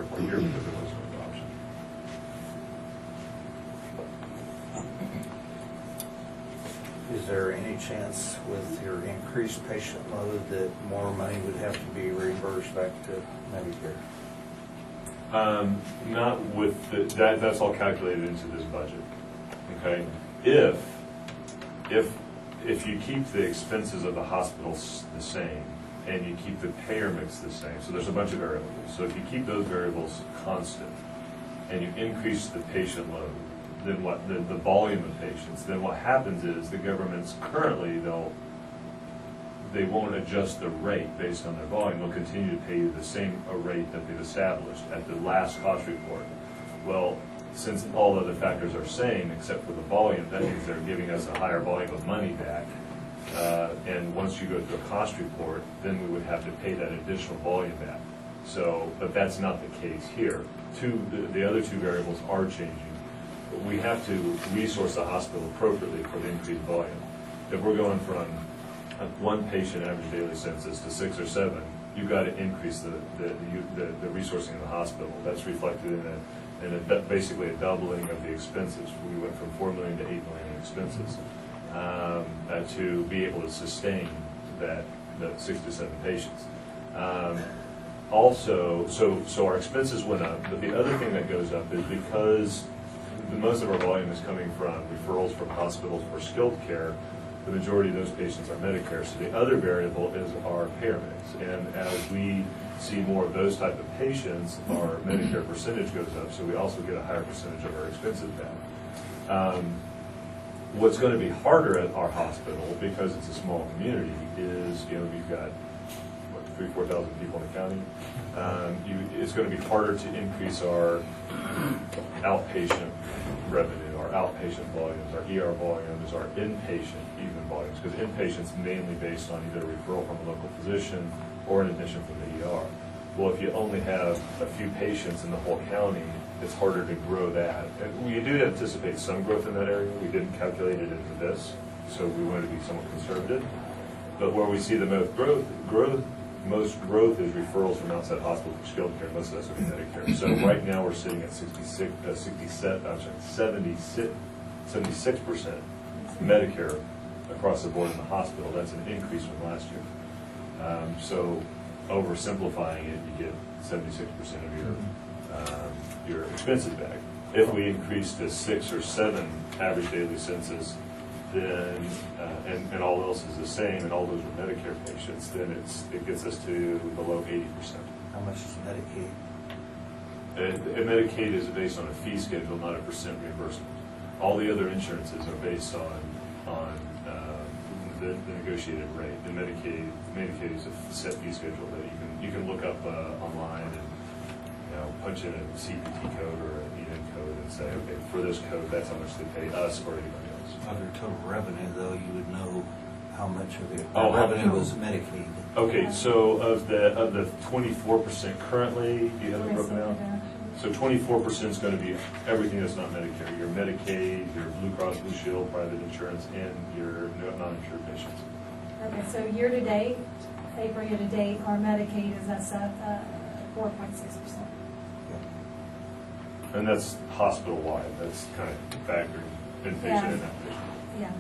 for here because there was no option. Is there any chance with your increased patient load that more money would have to be reimbursed back to Medicare? Not with that's all calculated into this budget. Okay, if you keep the expenses of the hospitals the same and you keep the payer mix the same, so there's a bunch of variables. So if you keep those variables constant and you increase the patient load, then the volume of patients, then what happens is the government's currently they won't adjust the rate based on their volume. They'll continue to pay you the same rate that they've established at the last cost report. Well, since all other factors are same except for the volume, that means they're giving us a higher volume of money back. And once you go to a cost report, then we would have to pay that additional volume back. So, but that's not the case here. The other 2 variables are changing. But we have to resource the hospital appropriately for the increased volume. If we're going from 1 patient average daily census to 6 or 7, you've got to increase the resourcing of the hospital. That's reflected in basically a doubling of the expenses. We went from $4 million to $8 million in expenses to be able to sustain the 6 to 7 patients. Also, so our expenses went up, but the other thing that goes up is because most of our volume is coming from referrals from hospitals for skilled care. The majority of those patients are Medicare. So the other variable is our payer mix. And as we see more of those type of patients, our Medicare percentage goes up. So we also get a higher percentage of our expenses back. What's going to be harder at our hospital, because it's a small community, is we've got 3,000-4,000 people in the county. It's going to be harder to increase our outpatient revenue, our outpatient volumes, our ER volumes, our inpatient even volumes, because inpatient's mainly based on either a referral from a local physician or an admission from the ER. Well, if you only have a few patients in the whole county, it's harder to grow that. And we do anticipate some growth in that area. We didn't calculate it into this, so we wanted to be somewhat conservative. But where we see the most growth is referrals from outside hospital for skilled care. Most of that's going to be Medicare. So right now we're sitting at 76% Medicare across the board in the hospital. That's an increase from last year. So oversimplifying it, you get 76% of your expenses back. If we increase to 6 or 7 average daily census, then and all else is the same, and all those are Medicare patients, then it gets us to below 80%. How much is Medicaid? And Medicaid is based on a fee schedule, not a percent reimbursement. All the other insurances are based on the negotiated rate. The Medicaid is a set fee schedule that you can look up online and punch in a CPT code or an EN code and say, okay, for this code, that's how much they pay us or anybody else. Under total revenue, though, you would know how much of the revenue was Medicaid. Okay, so of the 24% currently, do you have it broken out? So 24% is going to be everything that's not Medicare. Your Medicaid, your Blue Cross Blue Shield, private insurance, and your non-insured patients. Okay, so year-to-date, April year-to-date, our Medicaid is at 4.6%. And that's hospital-wide. That's kind of factoring inpatient and outpatient. Yeah.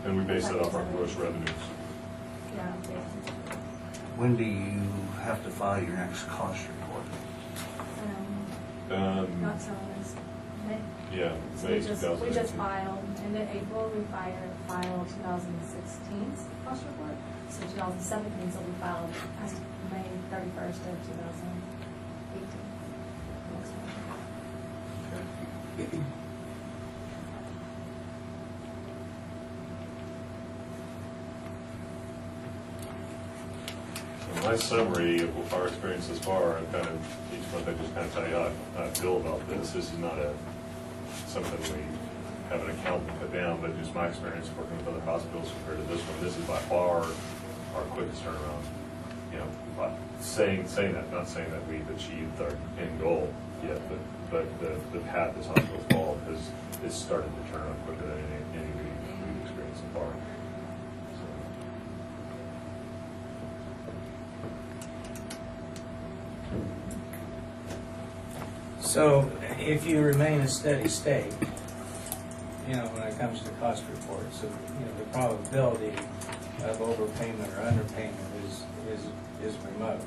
And we base that off our gross revenues. Yeah. When do you have to file your next cost report? Not till this May. Yeah, So May we just 2018. filed, in April, we filed 2016's cost report. So 2017's will be filed May 31st of 2018. Next one. So my summary of our experience thus far, and kind of each month I just kind of tell you how I feel about this. This is not something we have an accountant put down, but just my experience working with other hospitals compared to this one. This is by far our quickest turnaround. But saying that, not saying that we've achieved our end goal yet, but but the path this hospital's followed is started to turn on quicker than any we've experienced so far. So if you remain a steady state, you know, when it comes to cost reports, so, you know, the probability of overpayment or underpayment is remote.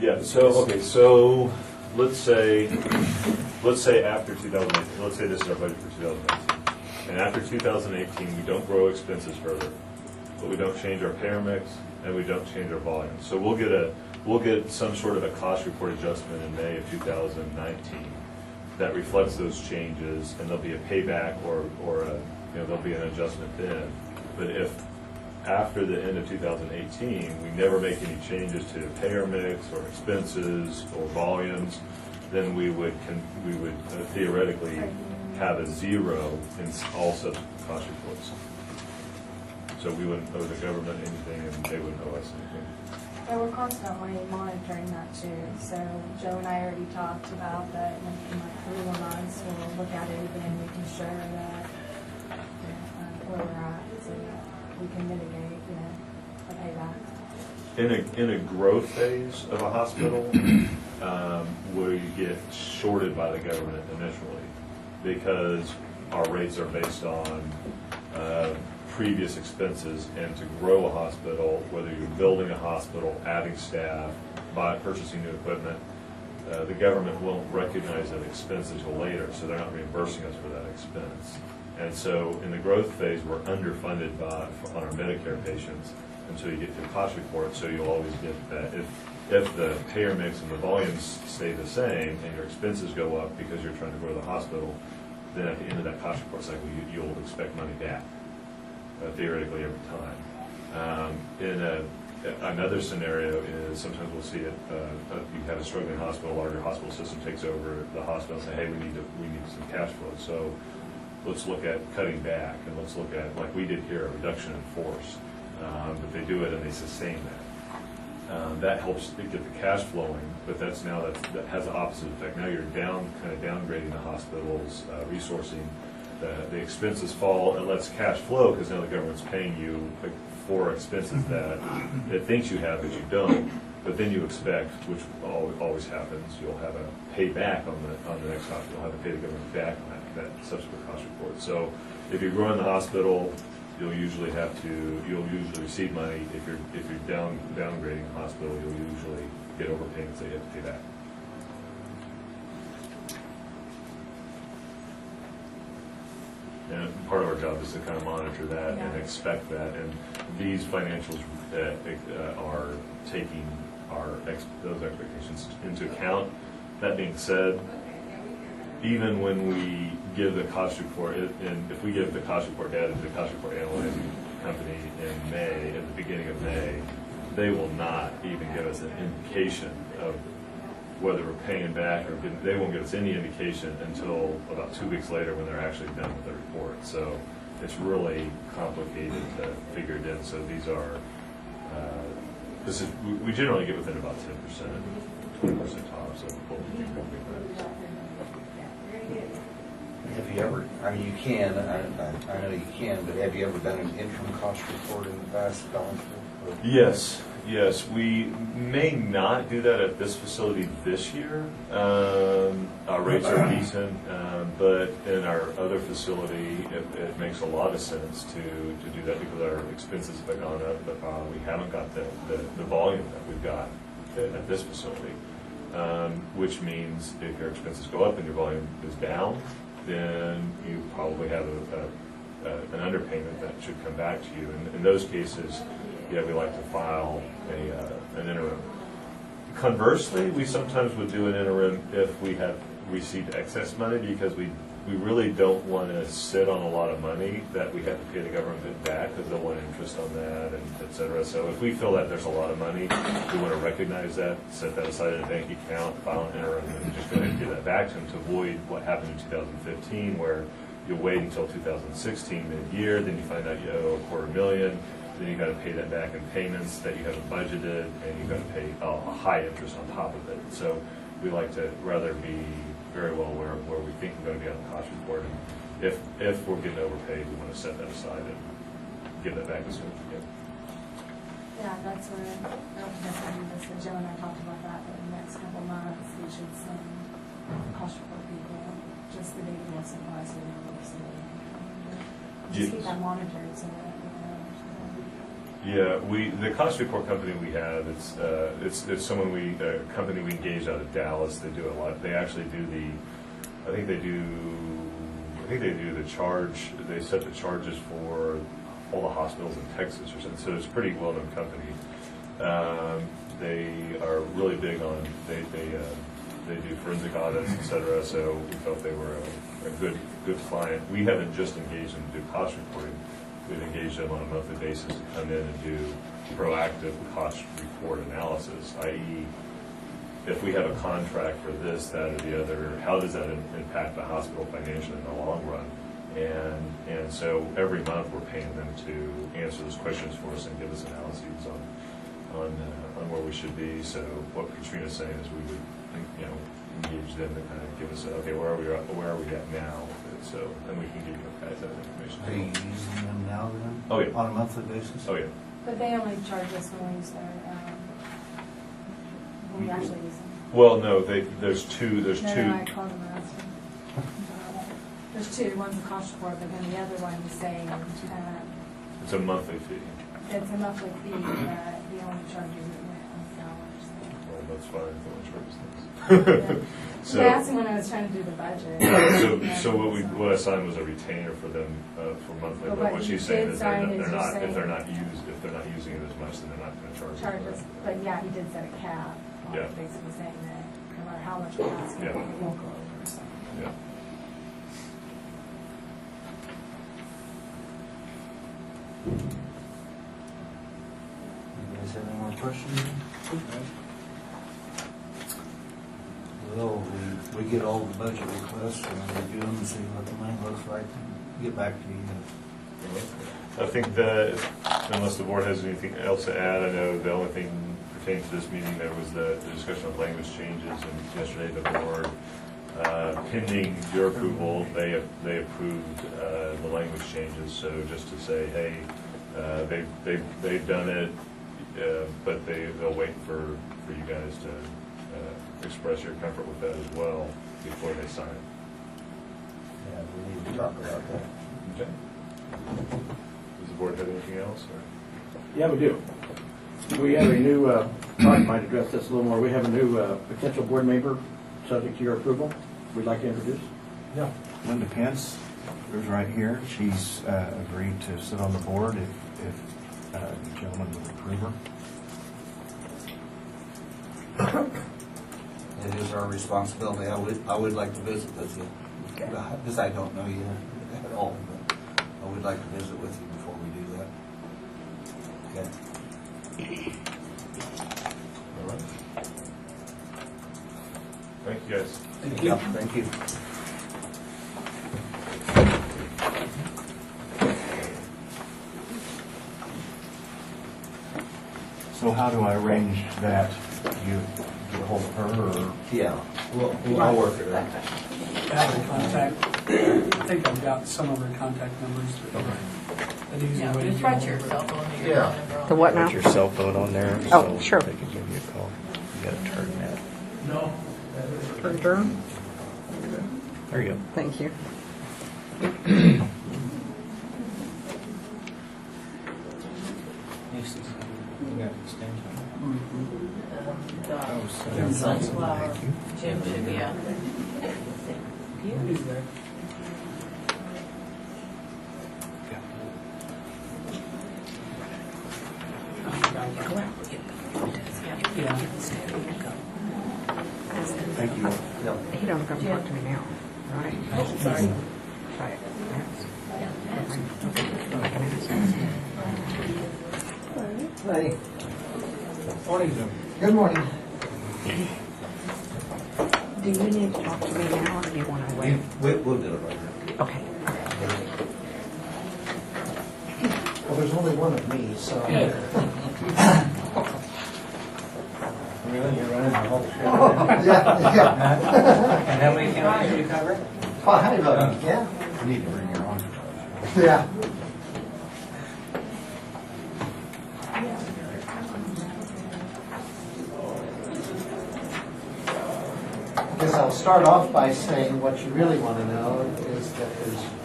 Yeah, so let's say after 2018, let's say this is our budget for 2018. And after 2018, we don't grow expenses further, but we don't change our payer mix and we don't change our volume. So we'll get some sort of a cost report adjustment in May of 2019 that reflects those changes, and there'll be a payback or there'll be an adjustment then. But if after the end of 2018, we never make any changes to payer mix or expenses or volumes, then we would theoretically have a zero in all subsequent cost reports. So we wouldn't owe the government anything, and they wouldn't owe us anything. And we're constantly monitoring that too. So Joe and I already talked about that in like 3 months, we'll look at it again, making sure that where we're at, so that we can mitigate, a payback. In a growth phase of a hospital, we get shorted by the government initially because our rates are based on previous expenses, and to grow a hospital, whether you're building a hospital, adding staff, purchasing new equipment, the government won't recognize that expense until later, so they're not reimbursing us for that expense. And so in the growth phase, we're underfunded on our Medicare patients until you get to the cost report, so you'll always get that. If the payer mix and the volumes stay the same and your expenses go up because you're trying to grow the hospital, then at the end of that cost report cycle, you'll expect money back. Theoretically every time. Another scenario is sometimes we'll see it. You have a struggling hospital, larger hospital system takes over the hospital and say, hey, we need some cash flow. So let's look at cutting back, and let's look at, like we did here, a reduction in force. But they do it and they sustain that. That helps to get the cash flowing, but that has the opposite effect. Now you're downgrading the hospital's resourcing. The expenses fall, it lets cash flow because now the government's paying you for expenses that it thinks you have but you don't. But then you expect, which always happens, you'll have a payback on the next hospital. You'll have to pay the government back on that subsequent cost report. So if you're growing the hospital, you'll usually receive money. If you're downgrading the hospital, you'll usually get overpayments that you have to pay back. And part of our job is to kind of monitor that and expect that. And these financials are taking those expectations into account. That being said, even when we give the cost report, and if we give the cost report data to the cost report analyzing company in May, at the beginning of May, they will not even give us an indication of whether we're paying back, or they won't give us any indication until about 2 weeks later when they're actually done with the report. So it's really complicated to figure it in. So these are, we generally get within about 10%, 20% tops of what we think we'll be back. Have you ever, I mean, you can, I know you can, but have you ever done an interim cost report in the past, Colin? Yes, we may not do that at this facility this year. Our rates are decent, but in our other facility, it makes a lot of sense to do that because our expenses have gone up, but we haven't got the volume that we've got at this facility, which means if your expenses go up and your volume is down, then you probably have an underpayment that should come back to you. And in those cases, we like to file an interim. Conversely, we sometimes would do an interim if we have received excess money because we really don't want to sit on a lot of money that we have to pay the government back because they'll want interest on that, and et cetera. So if we feel that there's a lot of money, we want to recognize that, set that aside in a bank account, file an interim, and just go ahead and give that back to them to avoid what happened in 2015 where you wait until 2016 mid-year, then you find out you owe $250,000. Then you got to pay that back in payments that you haven't budgeted, and you got to pay a high interest on top of it. So we like to rather be very well where we think we're going to be on the cost report. And if we're getting overpaid, we want to set that aside and give that back as soon as we can. Yeah, that's what Joe and I talked about that, in the next couple months, we should send cost report people, just the data was supplies we know, so just keep that monitored so that, Yeah, the cost report company we have, it's someone a company we engaged out of Dallas. They do a lot. They actually do I think they do the charge. They set the charges for all the hospitals in Texas or something. So it's a pretty well-known company. They are really big on they do forensic audits, et cetera. So we felt they were a good client. We haven't just engaged them to do cost reporting. We've engaged them on a monthly basis to come in and do proactive cost report analysis, i.e., if we have a contract for this, that, or the other, how does that impact the hospital financially in the long run? And so every month we're paying them to answer those questions for us and give us analyses on where we should be. So what Katrina's saying is we would, engage them to kind of give us okay, where are we at now? And so then we can give you guys that information. Are you using them now then? Oh, yeah. On a monthly basis? Oh, yeah. but they only charge us when we use their, when we actually use them. Well, no, there's two. No, I called them and asked them. There's two, one's a cost report, but then the other one is saying, It's a monthly fee. it's a monthly fee, but he only charges it on hours. Well, that's fine. No one charges things. So I asked him when I was trying to do the budget. So what I signed was a retainer for them for monthly. But what she's saying is if they're not using it as much, then they're not going to charge us. But yeah, he did set a cap. Yeah. Basically saying that no matter how much we ask him, Yeah. it won't go over. So. Yeah. You guys have any more questions? Well, we get all the budget requests and review them and see what the money looks like and get back to you. I think that unless the board has anything else to add, I know the only thing pertaining to this meeting there was the discussion of language changes, and yesterday the board, pending your approval, they approved the language changes. So just to say, hey, they've done it, but they'll wait for you guys to express your comfort with that as well before they sign it. Yeah, we need to talk about that. Okay. Does the board have anything else? Or? Yeah, we do. We have a new, Todd might address this a little more. We have a new potential board member, subject to your approval, we'd like to introduce. Yeah, Linda Pence is right here. She's agreed to sit on the board if the gentleman would approve her. It is our responsibility. I would like to visit with you, because I don't know you at all, but I would like to visit with you before we do that. Okay. All right. Thank you, guys. Thank you. Thank you. So how do I arrange that? You get a hold of her, or? Yeah, I'll work it out. Have her contact, I think I've got some of her contact numbers. An easy way to Just get write hold your of her. cell phone to your Yeah. phone number on The what now? Put your cell phone on there. Oh, so sure. They can give you a call. You gotta turn that. No. Adjourn? There you go. Thank you. Sunflower. Jim should be out there. He's there. Yeah. Thank you. He don't come talk to me now, right? Oh, sorry. Right. Hey. Morning, Jim. Good morning. Do you need to talk to me now, or do you want to wait? We'll do it later. Okay. Well, there's only one of me, so. Really, you're running the whole show? Yeah, And how many counties do you cover? 5 of them, yeah. You need to bring your own. Yeah. I guess I'll start off by saying what you really want to know is that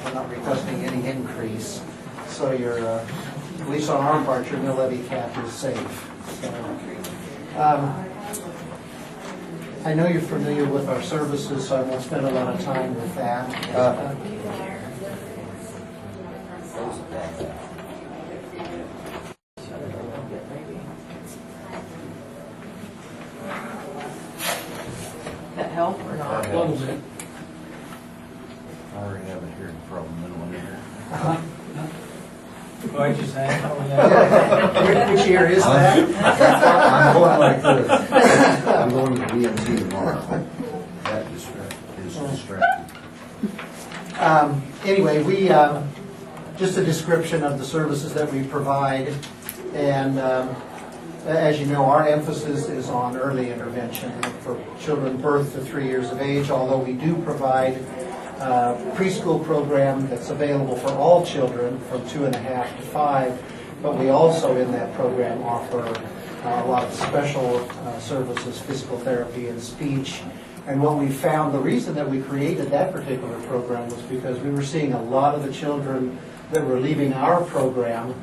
we're not requesting any increase. So your, at least on our part, your mill levy cap is safe. So, I know you're familiar with our services, so I won't spend a lot of time with that. That help or not? A little bit. I already have a hearing problem in one ear. What'd you say? Oh, yeah. Which year is that? I'm going like this. I'm going to the DMC tomorrow. That is distracting. Anyway, we, just a description of the services that we provide. And as you know, our emphasis is on early intervention for children birth to 3 years of age, although we do provide a preschool program that's available for all children from 2.5 to 5. But we also in that program offer a lot of special services, physical therapy and speech. And what we found, the reason that we created that particular program was because we were seeing a lot of the children that were leaving our program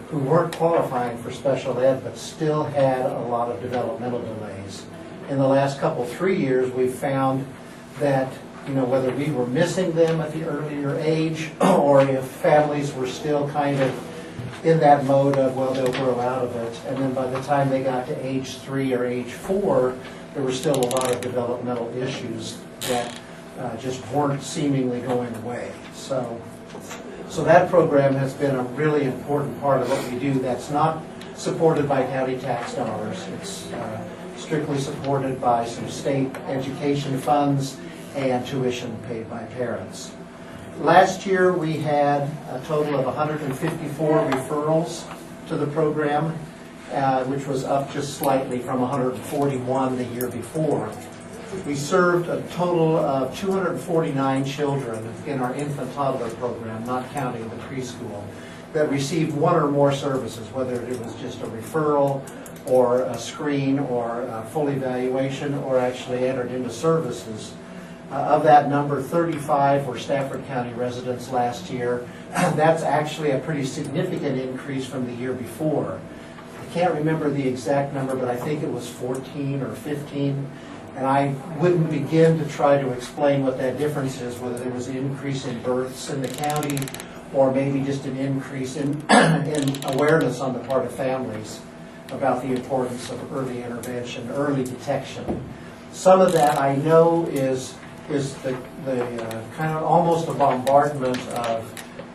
who weren't qualifying for special ed but still had a lot of developmental delays. In the last 3 years, we've found that, you know, whether we were missing them at the earlier age or if families were still kind of in that mode of, well, they'll grow out of it. And then by the time they got to age 3 or age 4, there were still a lot of developmental issues that just weren't seemingly going away. So that program has been a really important part of what we do that's not supported by county tax dollars. It's strictly supported by some state education funds and tuition paid by parents. Last year we had a total of 154 referrals to the program, which was up just slightly from 141 the year before. We served a total of 249 children in our infant toddler program, not counting the preschool, that received one or more services, whether it was just a referral or a screen or a full evaluation or actually entered into services. Of that number, 35 were Stafford County residents last year. That's actually a pretty significant increase from the year before. I can't remember the exact number, but I think it was 14 or 15. And I wouldn't begin to try to explain what that difference is, whether there was an increase in births in the county or maybe just an increase in awareness on the part of families about the importance of early intervention, early detection. Some of that I know is the kind of almost a bombardment of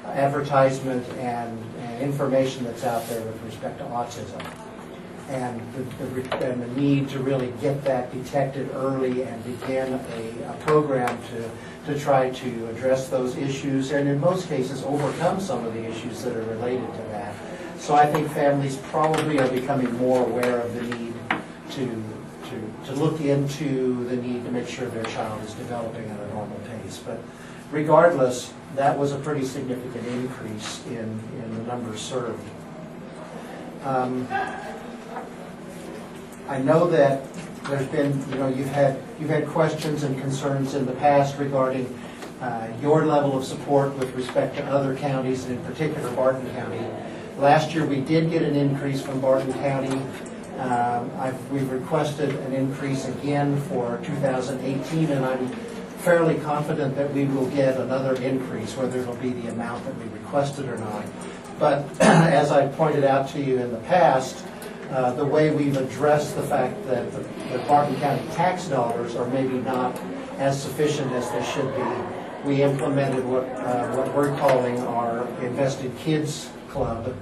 advertisement and information that's out there with respect to autism. And the need to really get that detected early and begin a program to try to address those issues and in most cases overcome some of the issues that are related to that. So I think families probably are becoming more aware of the need to look into the need to make sure their child is developing at a normal pace. But regardless, that was a pretty significant increase in the numbers served. I know that there's been, you've had questions and concerns in the past regarding your level of support with respect to other counties, and in particular Barton County. Last year we did get an increase from Barton County. We've requested an increase again for 2018, and I'm fairly confident that we will get another increase, whether it'll be the amount that we requested or not. But as I pointed out to you in the past, the way we've addressed the fact that the Barton County tax dollars are maybe not as sufficient as they should be, we implemented what we're calling our Invested Kids Club,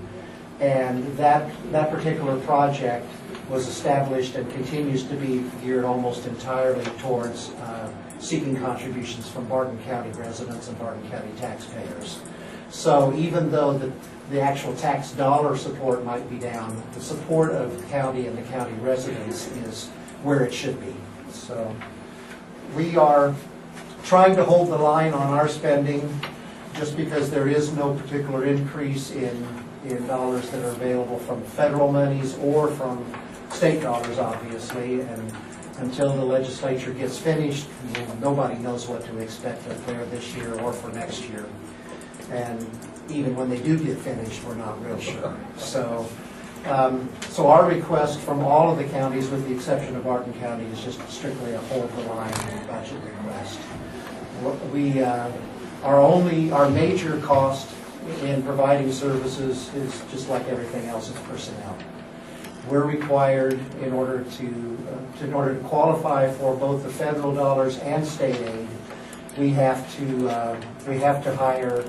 and that particular project was established and continues to be geared almost entirely towards seeking contributions from Barton County residents and Barton County taxpayers. So even though the actual tax dollar support might be down, the support of the county and the county residents is where it should be. So we are trying to hold the line on our spending just because there is no particular increase in dollars that are available from federal monies or from state dollars, obviously, and until the legislature gets finished, nobody knows what to expect up there this year or for next year. And even when they do get finished, we're not real sure. So our request from all of the counties, with the exception of Barton County, is just strictly a hold the line budget request. Our major cost in providing services is just like everything else, it's personnel. We're required, in order to qualify for both the federal dollars and state aid, we have to hire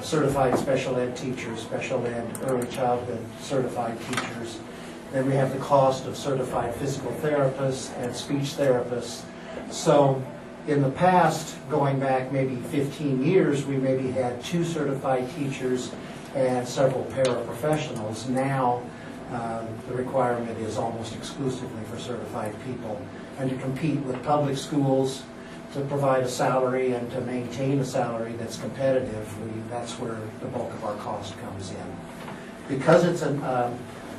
certified special ed teachers, special ed early childhood certified teachers. Then we have the cost of certified physical therapists and speech therapists. So in the past, going back maybe 15 years, we maybe had 2 certified teachers and several paraprofessionals. Now, the requirement is almost exclusively for certified people. And to compete with public schools, to provide a salary and to maintain a salary that's competitive, that's where the bulk of our cost comes in. Because it's a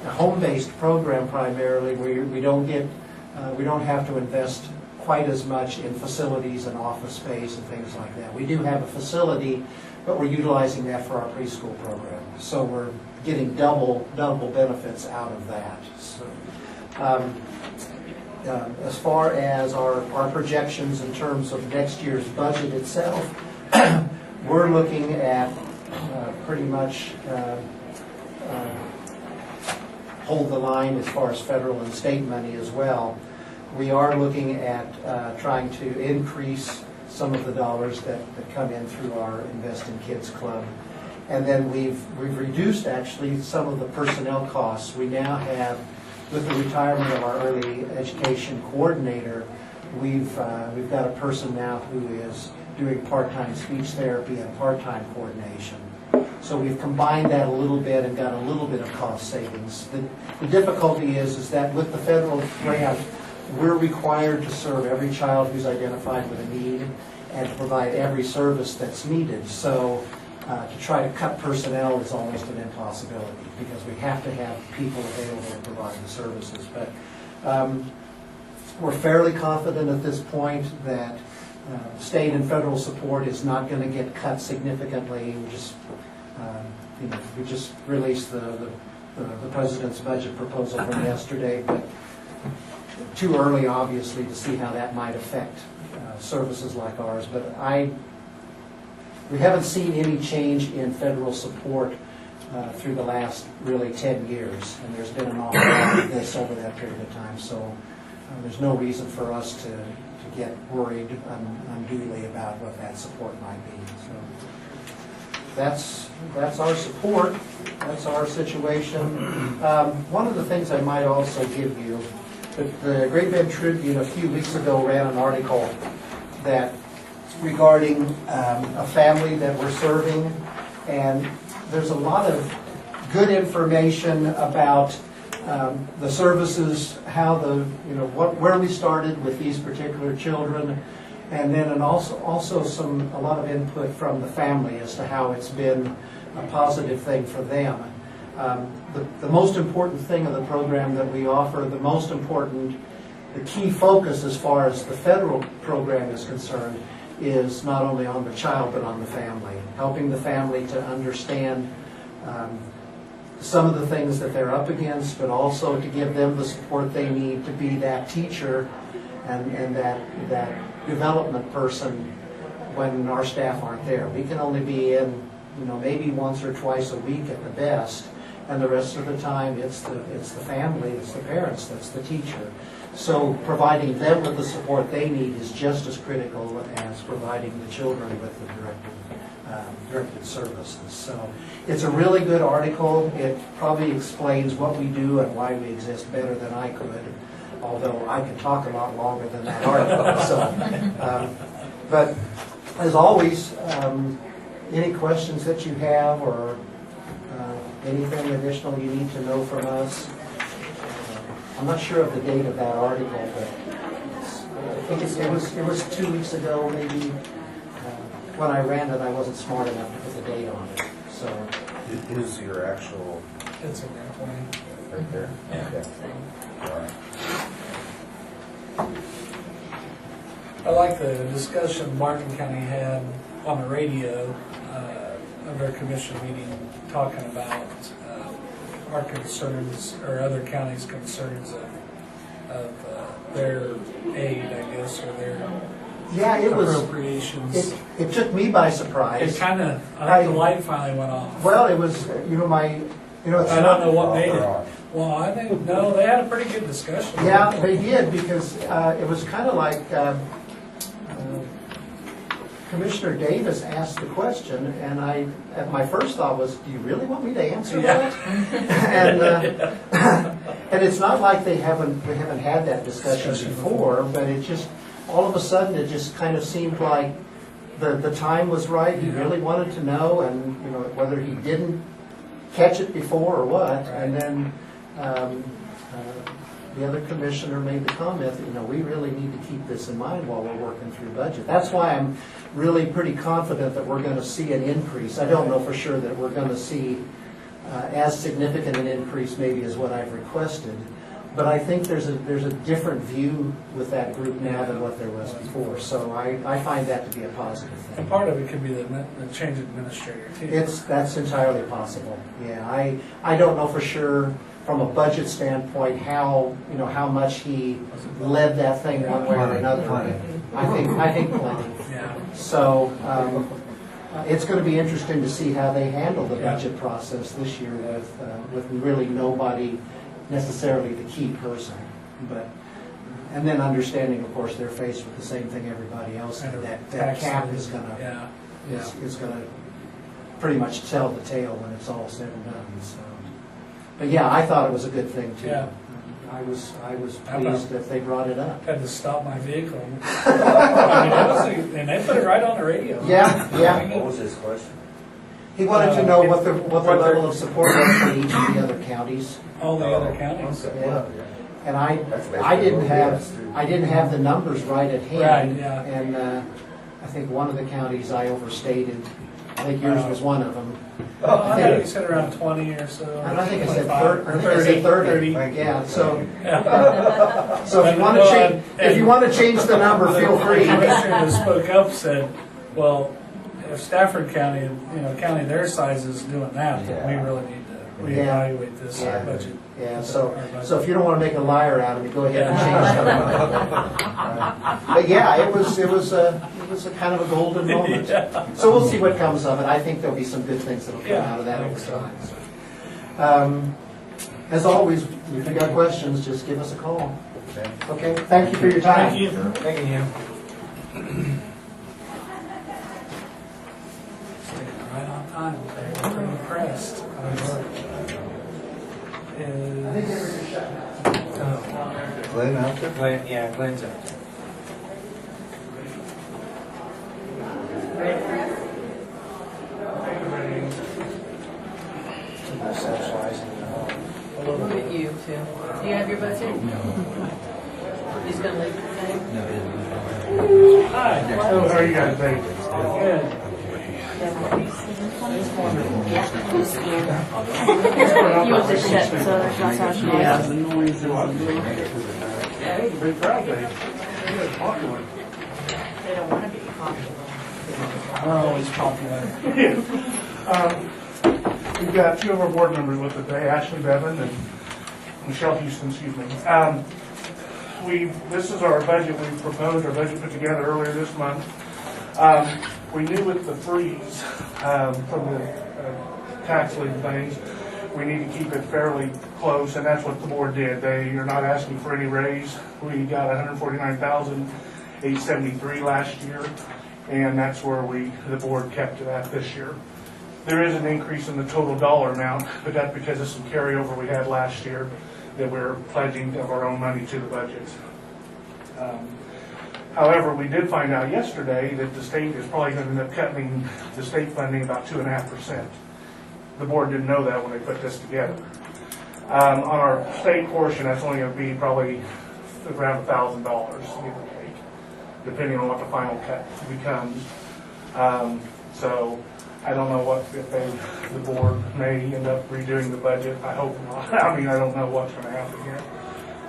home-based program primarily, we don't have to invest quite as much in facilities and office space and things like that. We do have a facility, but we're utilizing that for our preschool program. So we're getting double benefits out of that. So, as far as our projections in terms of next year's budget itself, we're looking at pretty much hold the line as far as federal and state money as well. We are looking at trying to increase some of the dollars that come in through our Invest in Kids Club. And then we've reduced actually some of the personnel costs. We now have, with the retirement of our early education coordinator, we've got a person now who is doing part-time speech therapy and part-time coordination. So we've combined that a little bit and got a little bit of cost savings. The difficulty is that with the federal grant, we're required to serve every child who's identified with a need and to provide every service that's needed. So to try to cut personnel is almost an impossibility because we have to have people available to provide the services. But we're fairly confident at this point that state and federal support is not going to get cut significantly. We just released the president's budget proposal from yesterday, but too early, obviously, to see how that might affect services like ours. But we haven't seen any change in federal support through the last really 10 years, and there's been an awful lot of this over that period of time. So there's no reason for us to get worried unduly about what that support might be. So that's our support. That's our situation. One of the things I might also give you, the Great Bend Tribune a few weeks ago ran an article that regarding a family that we're serving, and there's a lot of good information about the services, how where we started with these particular children, and then also a lot of input from the family as to how it's been a positive thing for them. The most important thing of the program that we offer, the key focus as far as the federal program is concerned, is not only on the child but on the family, helping the family to understand some of the things that they're up against, but also to give them the support they need to be that teacher and that development person when our staff aren't there. We can only be in, maybe once or twice a week at the best, and the rest of the time it's the family, it's the parents, that's the teacher. So providing them with the support they need is just as critical as providing the children with the directed services. So it's a really good article. It probably explains what we do and why we exist better than I could, although I could talk a lot longer than that article. But as always, any questions that you have or anything additional you need to know from us, I'm not sure of the date of that article, but I think it was 2 weeks ago, maybe. When I ran it, I wasn't smart enough to put the date on it, so. Is your actual, It's in there for me. right there? Okay. All right. I like the discussion Martin County had on the radio of their commission meeting, talking about our concerns, or other counties' concerns of their aid, I guess, or their Yeah, it was, appropriations. it took me by surprise. It kind of, I think the light finally went off. Well, it was, it's I don't know what made it. Right. Well, I think, no, they had a pretty good discussion. Yeah, they did, because it was kind of like Commissioner Davis asked the question, and my first thought was, do you really want me to answer that? And it's not like they haven't had that discussion before, but it just, all of a sudden, it just kind of seemed like the time was right. He really wanted to know, and whether he didn't catch it before or what. And then the other commissioner made the comment that we really need to keep this in mind while we're working through budget. That's why I'm really pretty confident that we're going to see an increase. I don't know for sure that we're going to see as significant an increase maybe as what I've requested. But I think there's a different view with that group now than what there was before. So I find that to be a positive thing. And part of it could be the change of administrator too. That's entirely possible. Yeah, I don't know for sure from a budget standpoint how much he led that thing one way or another. I think plenty. Yeah. So it's going to be interesting to see how they handle the budget process this year with really nobody necessarily the key person, and then understanding, of course, they're faced with the same thing everybody else, that cap is going to is going to pretty much tell the tale when it's all said and done. So, but yeah, I thought it was a good thing too. Yeah. I was pleased that they brought it up. Had to stop my vehicle. And they put it right on the radio. Yeah. What was his question? He wanted to know what the level of support was for each of the other counties. All the other counties. Yeah. And I didn't have the numbers right at hand. Right, yeah. And I think one of the counties I overstated. I think yours was one of them. I think you said around 20 or so. And I think I said 30. 30. Yeah. So if you want to change the number, feel free. The commissioner that spoke up said, "Well, if Stafford County, county their size is doing that, then we really need to reevaluate this budget." Yeah, so if you don't want to make a liar out of me, go ahead and change the number. But yeah, it was a kind of a golden moment. So we'll see what comes of it. I think there'll be some good things that'll come out of that over time. As always, if you got questions, just give us a call. Okay, thank you for your time. Thank you. Thank you. Right on time. I'm pretty impressed. Glenn out there? Glenn's out there. Look at you too. Do you have your budget? He's gonna leave today? Hi. How are you guys doing? Good. You want this shut so there's not so much noise? Yeah, the noise is big crowd day. Popular. They don't wanna be popular. We're always popular. We've got two of our board members with us today, Ashley Bevan and Michelle Houston, excuse me. This is our budget we proposed, our budget put together earlier this month. We knew with the freeze from the tax lien things, we need to keep it fairly close, and that's what the board did. They are not asking for any raise. We got $149,873 last year, and that's where the board kept it at this year. There is an increase in the total dollar amount, but that's because of some carryover we had last year that we're pledging of our own money to the budget. However, we did find out yesterday that the state is probably going to end up cutting the state funding about 2.5%. The board didn't know that when they put this together. On our state portion, that's only gonna be probably around $1,000, give or take, depending on what the final cut becomes. So I don't know what, if the board may end up redoing the budget. I hope not. I mean, I don't know what's gonna happen here.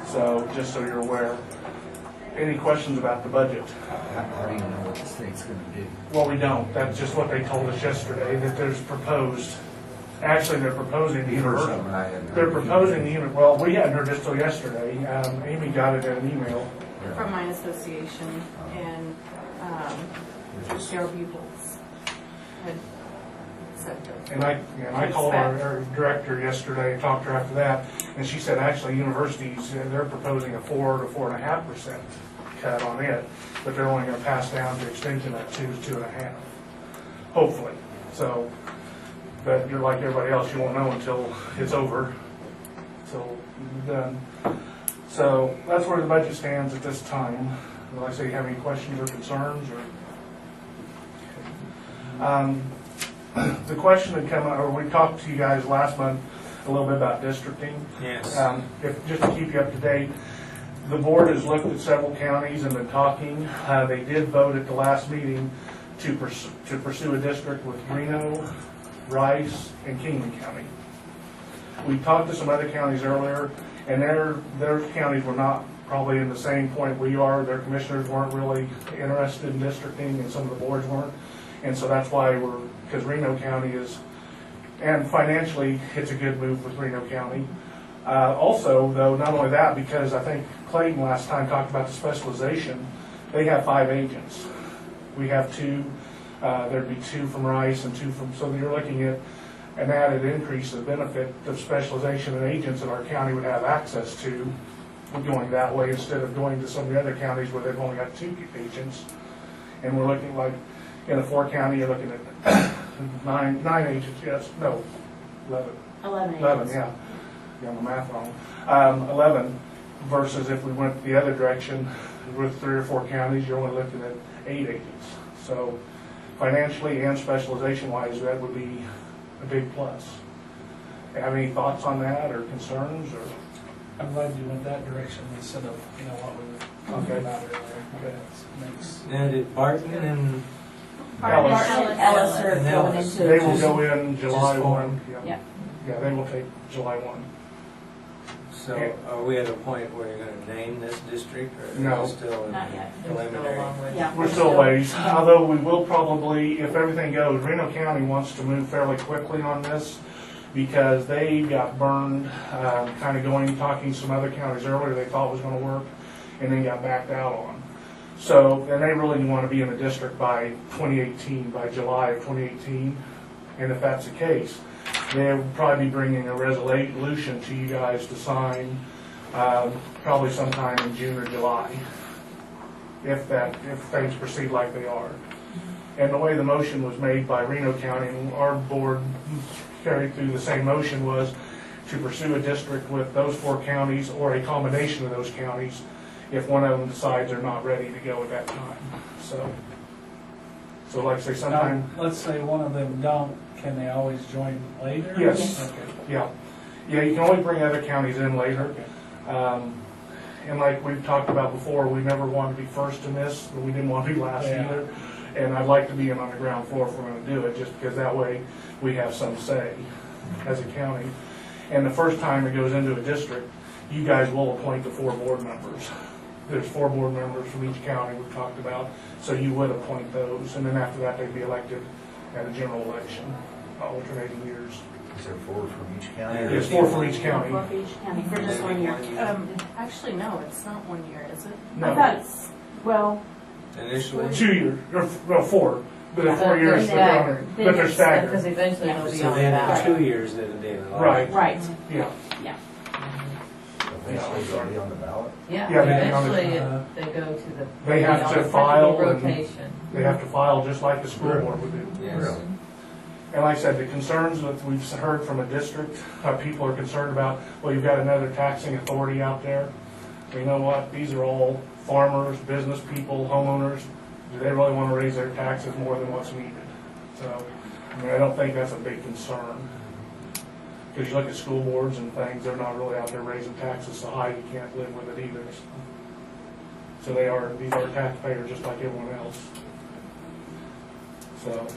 So, just so you're aware. Any questions about the budget? How do you know what the state's gonna do? Well, we don't. That's just what they told us yesterday, that there's proposed, actually, they're proposing the university. They're proposing the unit, well, we hadn't heard this till yesterday. Amy got it in an email. From my association and their pupils had said that. And I called our director yesterday, talked to her after that, and she said actually universities, they're proposing a 4 to 4.5% cut on it, but they're only gonna pass down to extension at 2 to 2.5, hopefully. So, but you're like everybody else, you won't know until it's over, until you're done. So that's where the budget stands at this time. Like I say, you have any questions or concerns or? The question had come, or we talked to you guys last month a little bit about districting. Yes. Just to keep you up to date, the board has looked at several counties and been talking. They did vote at the last meeting to pursue a district with Reno, Rice, and Kingman County. We talked to some other counties earlier, and their counties were not probably in the same point we are. Their commissioners weren't really interested in districting, and some of the boards weren't. And so that's why because Reno County is, and financially, it's a good move with Reno County. Also, though, not only that, because I think Clayton last time talked about the specialization, they have 5 agents. We have 2, there'd be 2 from Rice and 2 from, so you're looking at an added increase of benefit of specialization and agents that our county would have access to going that way instead of going to some of the other counties where they've only got 2 agents. And we're looking like, in a 4 county, you're looking at 9 agents, yes, no, 11. 11, yeah. Got my math wrong. 11 versus if we went the other direction with 3 or 4 counties, you're only looking at 8 agents. So financially and specialization-wise, that would be a big plus. Have any thoughts on that or concerns or? I'm glad you went that direction instead of, what we were talking about earlier. Now, did Barton and Ellis are And going Ellis. into. They will go in July Just 1. Yeah. Yeah, they will take July 1. So are we at a point where you're going to name this district, or No. is it still Not yet. preliminary? Yeah. We're still ways, although we will probably, if everything goes, Reno County wants to move fairly quickly on this because they got burned, kind of talking to some other counties earlier they thought was going to work, and then got backed out on. So, and they really want to be in the district by 2018, by July of 2018. And if that's the case, they'll probably be bringing a resolution to you guys to sign probably sometime in June or July, if things proceed like they are. And the way the motion was made by Reno County, and our board carried through the same motion, was to pursue a district with those 4 counties or a combination of those counties if one of them decides they're not ready to go at that time. So like I say, sometime. Now, let's say one of them don't, can they always join later? Yes. Okay. Yeah, you can always bring other counties in later. And like we've talked about before, we never wanted to be first in this, but we didn't want to be last either. And I'd like to be in on the ground floor if we're going to do it, just because that way we have some say as a county. And the first time it goes into a district, you guys will appoint the 4 board members. There's 4 board members from each county we've talked about, so you would appoint those. And then after that, they'd be elected at a general election, alternating years. Is there 4 from each county? There's 4 from each county. 4 for each county for just 1 year. Actually, no, it's not 1 year, is it? No. I thought it's, well. Initially? 2 years, or 4, but in 4 years, but they're staggered. Because eventually they'll be So on the then ballot. 2 years at a day of Right. Right. Yeah. Yeah. Eventually they'll be on the ballot? Yeah, Yeah, they on the- eventually they go to the. They have on to the file and- rotation. They have to file just like the school board would do. Yes. Really? And like I said, the concerns that we've heard from a district, people are concerned about, well, you've got another taxing authority out there. Well, you know what, these are all farmers, business people, homeowners. Do they really want to raise their taxes more than what's needed? So, I don't think that's a big concern. Because you look at school boards and things, they're not really out there raising taxes so high you can't live with it either. So these are taxpayers just like everyone else. So,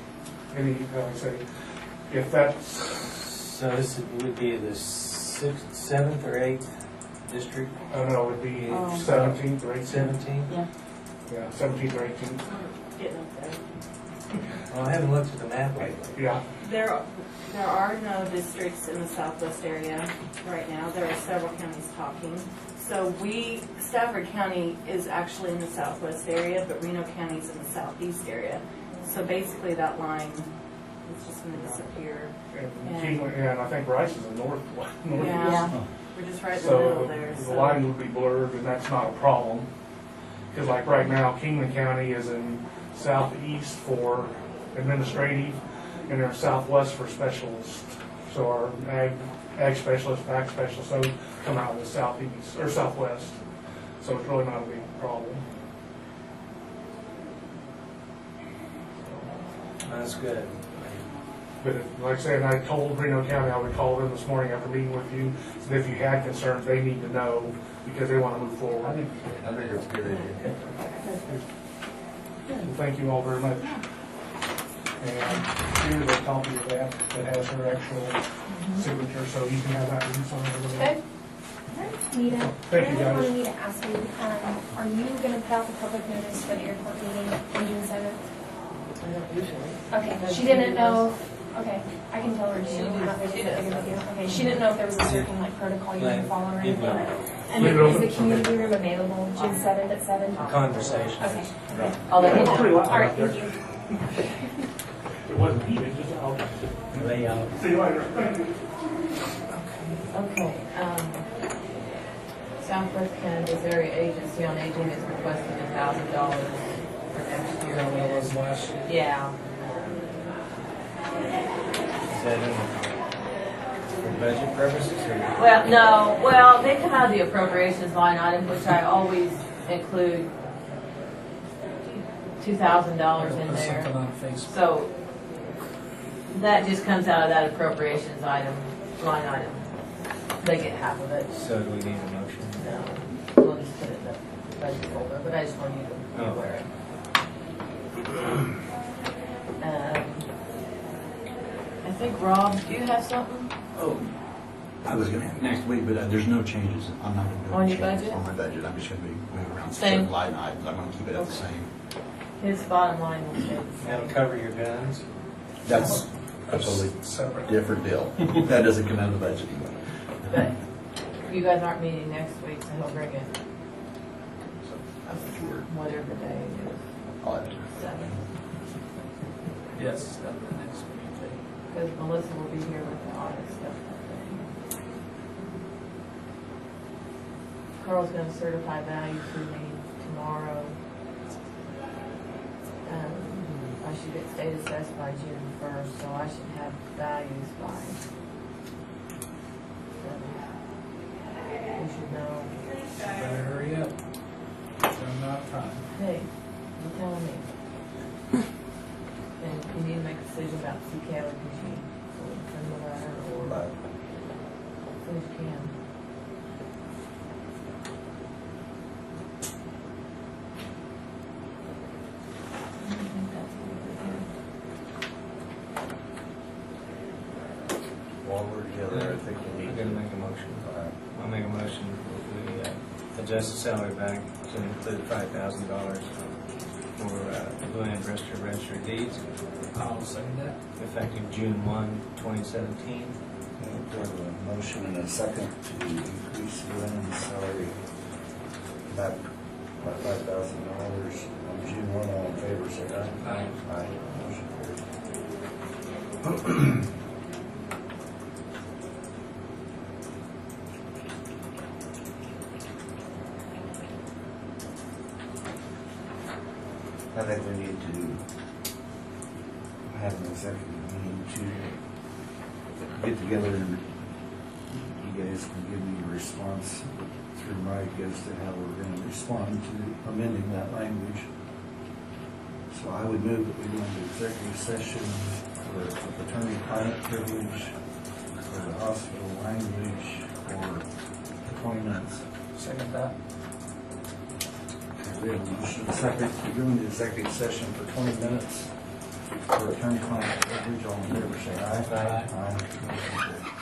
like I say, if that's, So this would be the 7th or 8th district? I don't know, it would be 17th or 18th. 17? Yeah. Yeah, 17th or 18th. Getting up there. Well, I haven't looked at the map lately. Yeah. There are no districts in the southwest area right now. There are several counties talking. So Stafford County is actually in the southwest area, but Reno County is in the southeast area. So basically that line is just going to disappear. And I think Rice is in northeast. Yeah, we're just right in the middle there. The line would be blurred, and that's not a problem. Because like right now, Kingman County is in southeast for administrative, and they're southwest for specialists. So our ag specialists, back specialists, those come out of the southeast, or southwest. So it's really not a big problem. That's good. But like I said, I told Reno County I would call them this morning after meeting with you, and if you had concerns, they need to know, because they want to move forward. I think it's a good idea. Thank you all very much. And here's a copy of that has her actual signature, so you can have that to sign over there. Okay. Nita, Thank you, I guys. wanted me to ask you, are you going to put out the public notice for the airport meeting on June 7th? I don't usually. Okay, she didn't know, okay, I can tell her to, okay, she didn't know if there was a certain like protocol you had to follow or anything. And then is the community room available June 7th at 7? Conversation. Okay. I'll let you know. All right, thank you. It wasn't heated, just out. Layout. See you later. Thank you. Okay, Southwest Kansas Area Agency on Aging is requesting $1,000 for next year. That was last year. Yeah. Is that for budget purposes or? Well, they come out of the appropriations line item, which I always include $2,000 in Put there. something on Facebook. So that just comes out of that appropriations line item. They get half of it. So do we need a motion? No, we'll just put it in the budget folder, but I just want you to be aware of it. I think, Rob, do you have something? Oh, I was gonna have next week, but there's no changes. I'm not gonna do On any your changes budget? on my budget. I'm just gonna be moving around Same. certain line items. I'm gonna keep it at the same. His bottom line will stay the That'll same. cover your guns? That's a totally Separate. different deal. That doesn't come out of the budget. But you guys aren't meeting next week, so he'll bring it I think you were, whatever day it is, I'll have to. 7. Yes, that's the next meeting. Because Melissa will be here with the audit stuff that day. Carl's gonna certify values for me tomorrow. I should get state assessed by June 1st, so I should have values by 7. You should know. Better hurry up. I'm not time. Hey, you tell me. And you need to make a decision about C. Kelly, because you send the letter or Right. as soon as you can. I think that's what we do. While we're together, I think we I'm need gonna to. make a motion. All right. I'll make a motion that we adjust the salary back to include $5,000 for Luann Brister Register of Deeds, I'll second that. effective June 1, 2017. We have a motion and a second to increase Lynn's salary back by $5,000 on June 1. All in favor, say aye. Aye. Aye. Motion carried. I think we need to have an executive meeting to get together and you guys can give me a response through Mike as to how we're going to respond to amending that language. So I would move that we go into executive session for attorney-client privilege for the hospital language for 20 minutes. Second that. We have a motion, second, to go into executive session for 20 minutes for attorney-client privilege. All in favor, say aye. Aye. Motion carries.